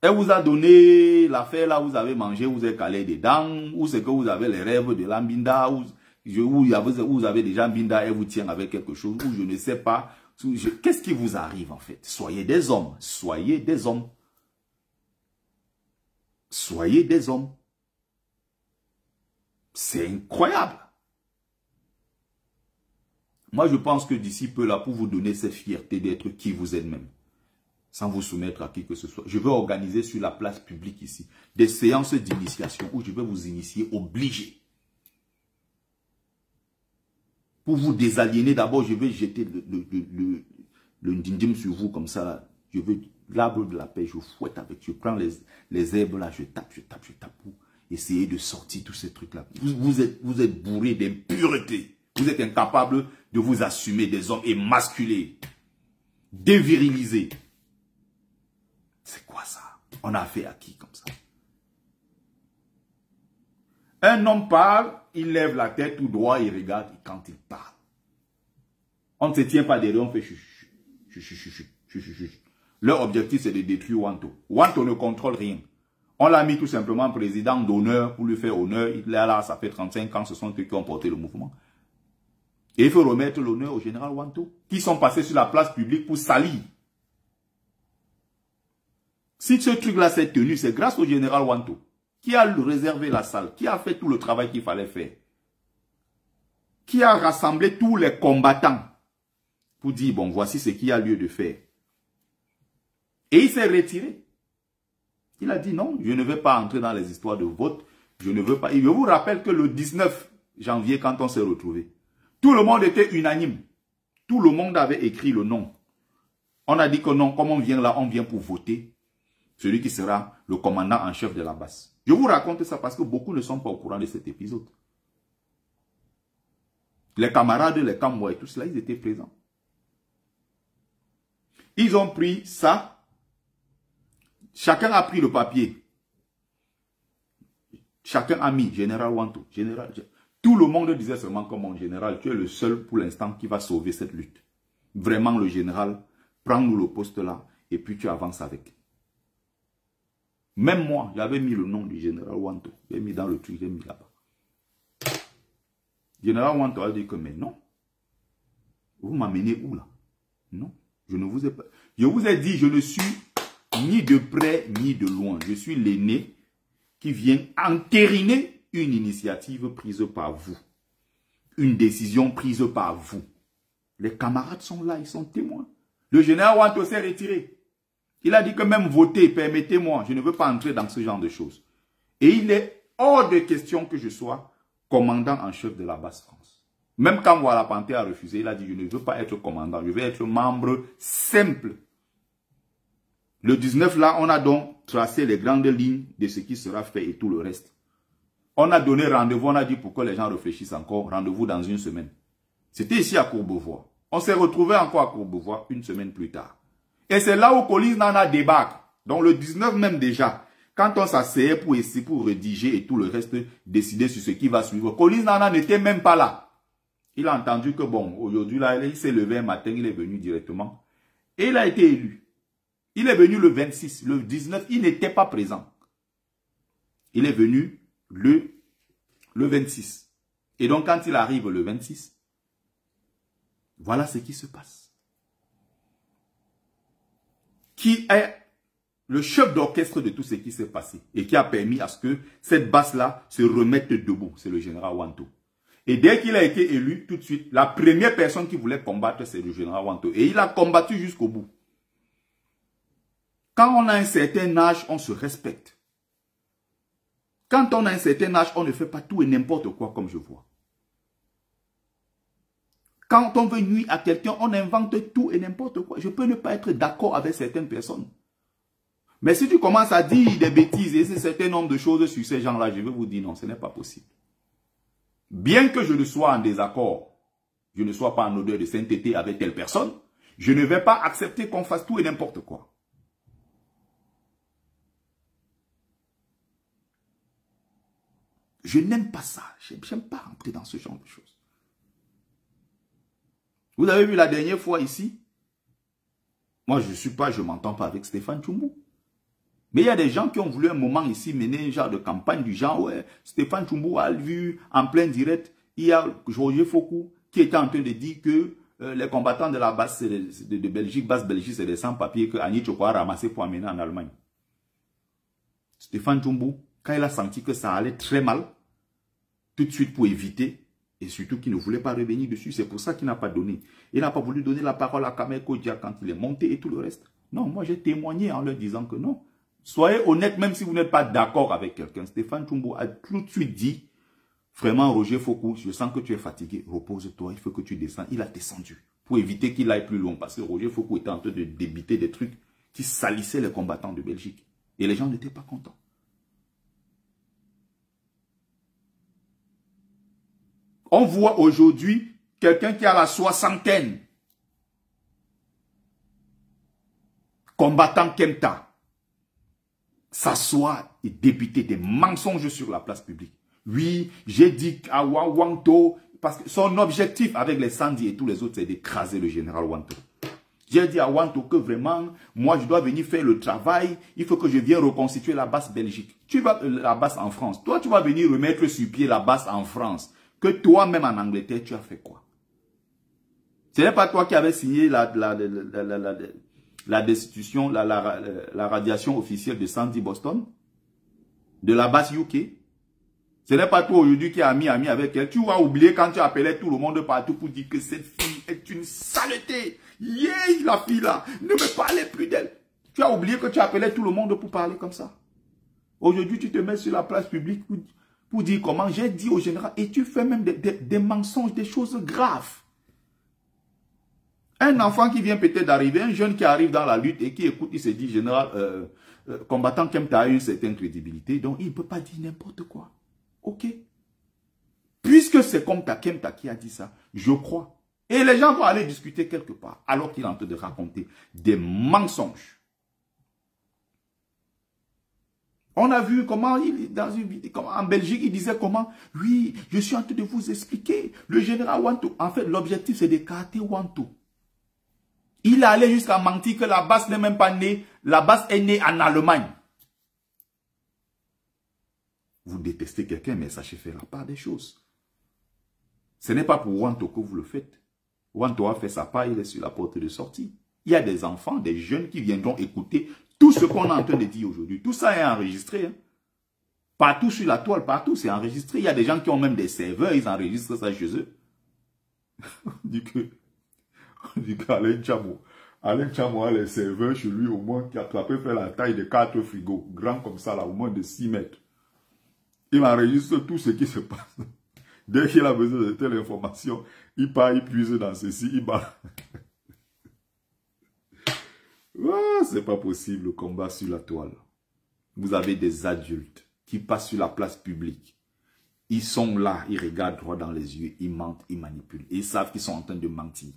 Elle vous a donné l'affaire là, vous avez mangé, vous avez calé des dents, ou c'est que vous avez les rêves de l'Ambinda, ou vous avez déjà Mbinda, elle vous tient avec quelque chose, ou je ne sais pas. Qu'est-ce qui vous arrive en fait? Soyez des hommes. Soyez des hommes. Soyez des hommes. C'est incroyable. Moi, je pense que d'ici peu là, pour vous donner cette fierté d'être qui vous êtes même, sans vous soumettre à qui que ce soit, je vais organiser sur la place publique ici des séances d'initiation où je vais vous initier obligé. Pour vous désaliéner, d'abord, je vais jeter le ndindim sur vous comme ça. Là. Je veux l'arbre de la paix, je fouette avec, je prends les herbes là, je tape pour essayer de sortir tous ces trucs-là. Vous êtes bourré d'impureté. Vous êtes incapable de vous assumer des hommes émasculés, dévirilisés. C'est quoi ça? On a fait à qui comme ça? Un homme parle, il lève la tête tout droit, il regarde quand il parle. On ne se tient pas derrière, on fait chuch, chuch, chuch, chuch, chuch, chuch, chuch. Leur objectif, c'est de détruire Wanto. Wanto ne contrôle rien. On l'a mis tout simplement président d'honneur pour lui faire honneur. Il est là, ça fait 35 ans, ce sont eux qui ont porté le mouvement. Et il faut remettre l'honneur au général Wanto, qui sont passés sur la place publique pour salir. Si ce truc-là s'est tenu, c'est grâce au général Wanto, qui a réservé la salle, qui a fait tout le travail qu'il fallait faire, qui a rassemblé tous les combattants pour dire, bon, voici ce qu'il y a lieu de faire. Et il s'est retiré. Il a dit non, je ne vais pas entrer dans les histoires de vote. Je ne veux pas. Et je vous rappelle que le 19 janvier, quand on s'est retrouvés, tout le monde était unanime. Tout le monde avait écrit le nom. On a dit que non, comme on vient là, on vient pour voter celui qui sera le commandant en chef de la base. Je vous raconte ça parce que beaucoup ne sont pas au courant de cet épisode. Les camarades, les Kamwa et tout cela, ils étaient présents. Ils ont pris ça. Chacun a pris le papier. Chacun a mis général Wanto. Tout le monde disait seulement comme mon général, tu es le seul pour l'instant qui va sauver cette lutte. Vraiment le général, prends-nous le poste là et puis tu avances avec. Même moi, j'avais mis le nom du général Wanto. J'ai mis dans le truc, j'ai mis là-bas. Général Wanto a dit que mais non. Vous m'amenez où là? Non, je ne vous ai pas. Je vous ai dit, je ne suis ni de près ni de loin. Je suis l'aîné qui vient entériner une initiative prise par vous. Une décision prise par vous. Les camarades sont là, ils sont témoins. Le général Wanto s'est retiré. Il a dit que même voter, permettez-moi, je ne veux pas entrer dans ce genre de choses. Et il est hors de question que je sois commandant en chef de la base France. Même quand Wala Panté a refusé, il a dit je ne veux pas être commandant, je veux être membre simple. Le 19 là, on a donc tracé les grandes lignes de ce qui sera fait et tout le reste. On a donné rendez-vous, on a dit pour que les gens réfléchissent encore, rendez-vous dans une semaine. C'était ici à Courbevoie. On s'est retrouvé encore à Courbevoie une semaine plus tard. Et c'est là où Collins Nana débarque. Donc le 19 même déjà, quand on s'asseyait pour essayer, pour rédiger et tout le reste, décider sur ce qui va suivre, Collins Nana n'était même pas là. Il a entendu que bon, aujourd'hui là, il s'est levé un matin, il est venu directement. Et il a été élu. Il est venu le 26, le 19, il n'était pas présent. Il est venu le 26. Et donc quand il arrive le 26, voilà ce qui se passe. Qui est le chef d'orchestre de tout ce qui s'est passé et qui a permis à ce que cette base-là se remette debout. C'est le général Wanto. Et dès qu'il a été élu, tout de suite, la première personne qui voulait combattre, c'est le général Wanto. Et il a combattu jusqu'au bout. Quand on a un certain âge, on se respecte. Quand on a un certain âge, on ne fait pas tout et n'importe quoi comme je vois. Quand on veut nuire à quelqu'un, on invente tout et n'importe quoi. Je peux ne pas être d'accord avec certaines personnes. Mais si tu commences à dire des bêtises et un certain nombre de choses sur ces gens-là, je vais vous dire non, ce n'est pas possible. Bien que je ne sois en désaccord, je ne sois pas en odeur de sainteté avec telle personne, je ne vais pas accepter qu'on fasse tout et n'importe quoi. Je n'aime pas ça. Je n'aime pas rentrer dans ce genre de choses. Vous avez vu la dernière fois ici, moi je m'entends pas avec Stéphane Tchoumou. Mais il y a des gens qui ont voulu un moment ici mener un genre de campagne du genre, ouais, Stéphane Tchoumou a vu en plein direct, il y a Roger Foucault qui était en train de dire que les combattants de la base de Belgique, base Belgique, c'est des sans-papiers que Annie Tchoko a ramassé pour amener en Allemagne. Stéphane Tchoumou, quand il a senti que ça allait très mal, tout de suite pour éviter, et surtout qu'il ne voulait pas revenir dessus, c'est pour ça qu'il n'a pas donné. Il n'a pas voulu donner la parole à Kamel Kodja quand il est monté et tout le reste. Non, moi j'ai témoigné en leur disant que non. Soyez honnête, même si vous n'êtes pas d'accord avec quelqu'un. Stéphane Tchoumou a tout de suite dit, vraiment Roger Foucault, je sens que tu es fatigué, repose-toi, il faut que tu descendes. Il a descendu pour éviter qu'il aille plus loin, parce que Roger Foucault était en train de débiter des trucs qui salissaient les combattants de Belgique. Et les gens n'étaient pas contents. On voit aujourd'hui quelqu'un qui a la soixantaine, combattant Kemta, s'asseoir et débiter des mensonges sur la place publique. Oui, j'ai dit à Wanto, parce que son objectif avec les Sandy et tous les autres, c'est d'écraser le général Wanto. J'ai dit à Wanto que vraiment, moi, je dois venir faire le travail. Il faut que je vienne reconstituer la base Belgique. Tu vas, la base en France. Toi, tu vas venir remettre sur pied la base en France. Que toi-même en Angleterre, tu as fait quoi? Ce n'est pas toi qui avais signé la destitution, la radiation officielle de Sandy Boston? De la base UK? Ce n'est pas toi aujourd'hui qui as mis ami avec elle. Tu vas oublier quand tu appelais tout le monde partout pour dire que cette fille est une saleté. Yeah, la fille là, ne me parlez plus d'elle. Tu as oublié que tu appelais tout le monde pour parler comme ça. Aujourd'hui, tu te mets sur la place publique pour dire comment j'ai dit au général. Et tu fais même des mensonges, des choses graves. Un enfant qui vient peut-être d'arriver, un jeune qui arrive dans la lutte et qui écoute, il se dit, général, combattant Kempta a une certaine crédibilité, donc il ne peut pas dire n'importe quoi. Ok. Puisque c'est comme Kempta qui a dit ça, je crois. Et les gens vont aller discuter quelque part, alors qu'il est en train de raconter des mensonges. On a vu comment, dans une vidéo, en Belgique, il disait comment, oui, je suis en train de vous expliquer, le général Wanto, en fait, l'objectif c'est d'écarter Wanto. Il allait jusqu'à mentir que la base n'est même pas née, la base est née en Allemagne. Vous détestez quelqu'un, mais sachez faire la part des choses. Ce n'est pas pour Wanto que vous le faites. Wanto a fait sa part, il est sur la porte de sortie. Il y a des enfants, des jeunes qui viendront écouter tout ce qu'on est en train de dire aujourd'hui. Tout ça est enregistré. Hein. Partout sur la toile, partout, c'est enregistré. Il y a des gens qui ont même des serveurs, ils enregistrent ça chez eux. On dit qu'Alain Tchamo a les serveurs chez lui au moins qui peut faire la taille de 4 frigos, grand comme ça, là, au moins de 6 mètres. Il enregistre tout ce qui se passe. Dès qu'il a besoin de telle information, il part, il puise dans ceci, il bat. Ah, c'est pas possible le combat sur la toile. Vous avez des adultes qui passent sur la place publique. Ils sont là, ils regardent droit dans les yeux, ils mentent, ils manipulent. Et ils savent qu'ils sont en train de mentir.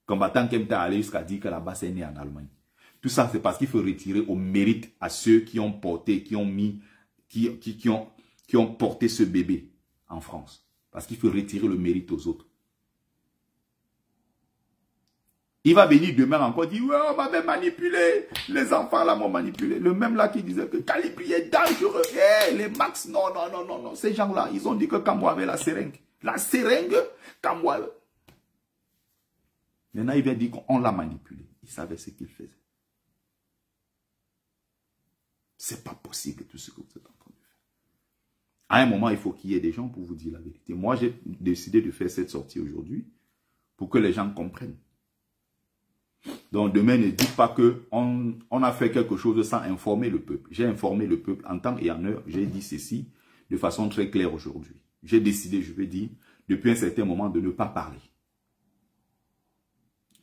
Combattant Kempta allé jusqu'à dire que la base est née en Allemagne. Tout ça, c'est parce qu'il faut retirer au mérite à ceux qui ont porté, qui ont porté ce bébé en France. Parce qu'il faut retirer le mérite aux autres. Il va venir demain encore dire, ouais, on m'avait manipulé. Les enfants là m'ont manipulé. Le même là qui disait que Calibri est dangereux. Hey, les Max, non. Ces gens-là, ils ont dit que Kamwa avait la seringue. La seringue, Kamwa. Maintenant, il vient dire qu'on l'a manipulé. Il savait ce qu'il faisait. C'est pas possible tout ce que vous êtes en train de faire. À un moment, il faut qu'il y ait des gens pour vous dire la vérité. Moi, j'ai décidé de faire cette sortie aujourd'hui pour que les gens comprennent. Donc, demain, ne dites pas qu'on a fait quelque chose sans informer le peuple. J'ai informé le peuple en temps et en heure. J'ai dit ceci de façon très claire aujourd'hui. J'ai décidé, je vais dire, depuis un certain moment, de ne pas parler.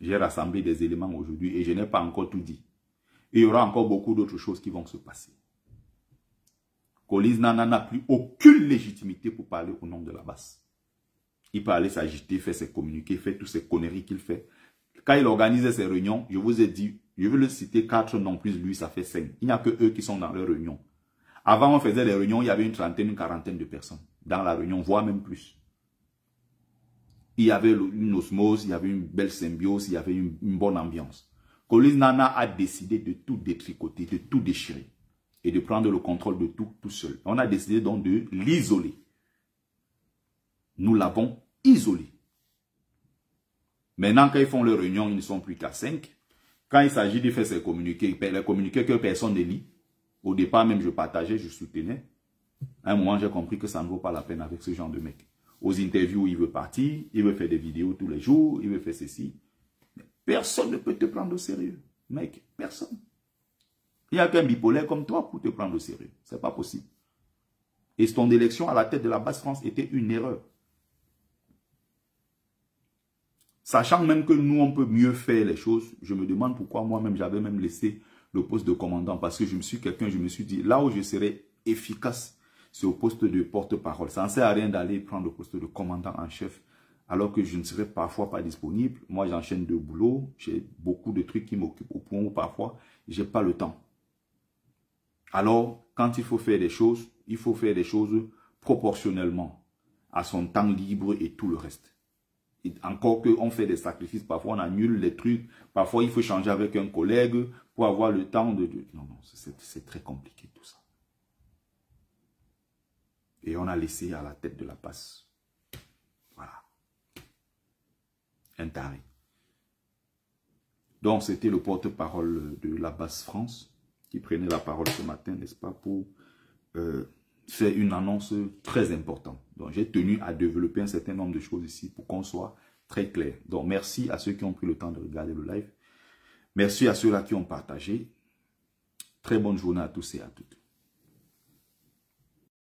J'ai rassemblé des éléments aujourd'hui et je n'ai pas encore tout dit. Et il y aura encore beaucoup d'autres choses qui vont se passer. Collins Nana n'a plus aucune légitimité pour parler au nom de la base. Il peut aller s'agiter, faire ses communiqués, faire toutes ces conneries qu'il fait. Quand il organisait ses réunions, je vous ai dit, je vais le citer 4 noms plus lui, ça fait 5. Il n'y a que eux qui sont dans leurs réunions. Avant, on faisait des réunions, il y avait une trentaine, une quarantaine de personnes dans la réunion, voire même plus. Il y avait une osmose, il y avait une belle symbiose, il y avait une bonne ambiance. Collins Nana a décidé de tout détricoter, de tout déchirer et de prendre le contrôle de tout seul. On a décidé donc de l'isoler. Nous l'avons isolé. Maintenant, quand ils font leurs réunions, ils ne sont plus qu'à 5. Quand il s'agit de faire ces communiqués, les communiqués que personne ne lit, au départ même je partageais, je soutenais. À un moment, j'ai compris que ça ne vaut pas la peine avec ce genre de mec. Aux interviews, il veut partir, il veut faire des vidéos tous les jours, il veut faire ceci. Mais personne ne peut te prendre au sérieux. Mec, personne. Il n'y a qu'un bipolaire comme toi pour te prendre au sérieux. Ce n'est pas possible. Et ton élection à la tête de la base France était une erreur. Sachant même que nous, on peut mieux faire les choses, je me demande pourquoi moi-même, j'avais même laissé le poste de commandant. Parce que je me suis dit, là où je serais efficace, c'est au poste de porte-parole. Ça ne sert à rien d'aller prendre le poste de commandant en chef, alors que je ne serai parfois pas disponible. Moi, j'enchaîne de boulot, j'ai beaucoup de trucs qui m'occupent au point où parfois, je n'ai pas le temps. Alors, quand il faut faire des choses, il faut faire des choses proportionnellement. à son temps libre et tout le reste. Et encore qu'on fait des sacrifices, parfois on annule les trucs, parfois il faut changer avec un collègue pour avoir le temps de... Non, non, c'est très compliqué tout ça. Et on a laissé à la tête de la passe. Voilà. Un taré. Donc c'était le porte-parole de la basse France qui prenait la parole ce matin, n'est-ce pas, pour faire une annonce très importante. Donc j'ai tenu à développer un certain nombre de choses ici pour qu'on soit très clair. Donc merci à ceux qui ont pris le temps de regarder le live. Merci à ceux-là qui ont partagé. Très bonne journée à tous et à toutes.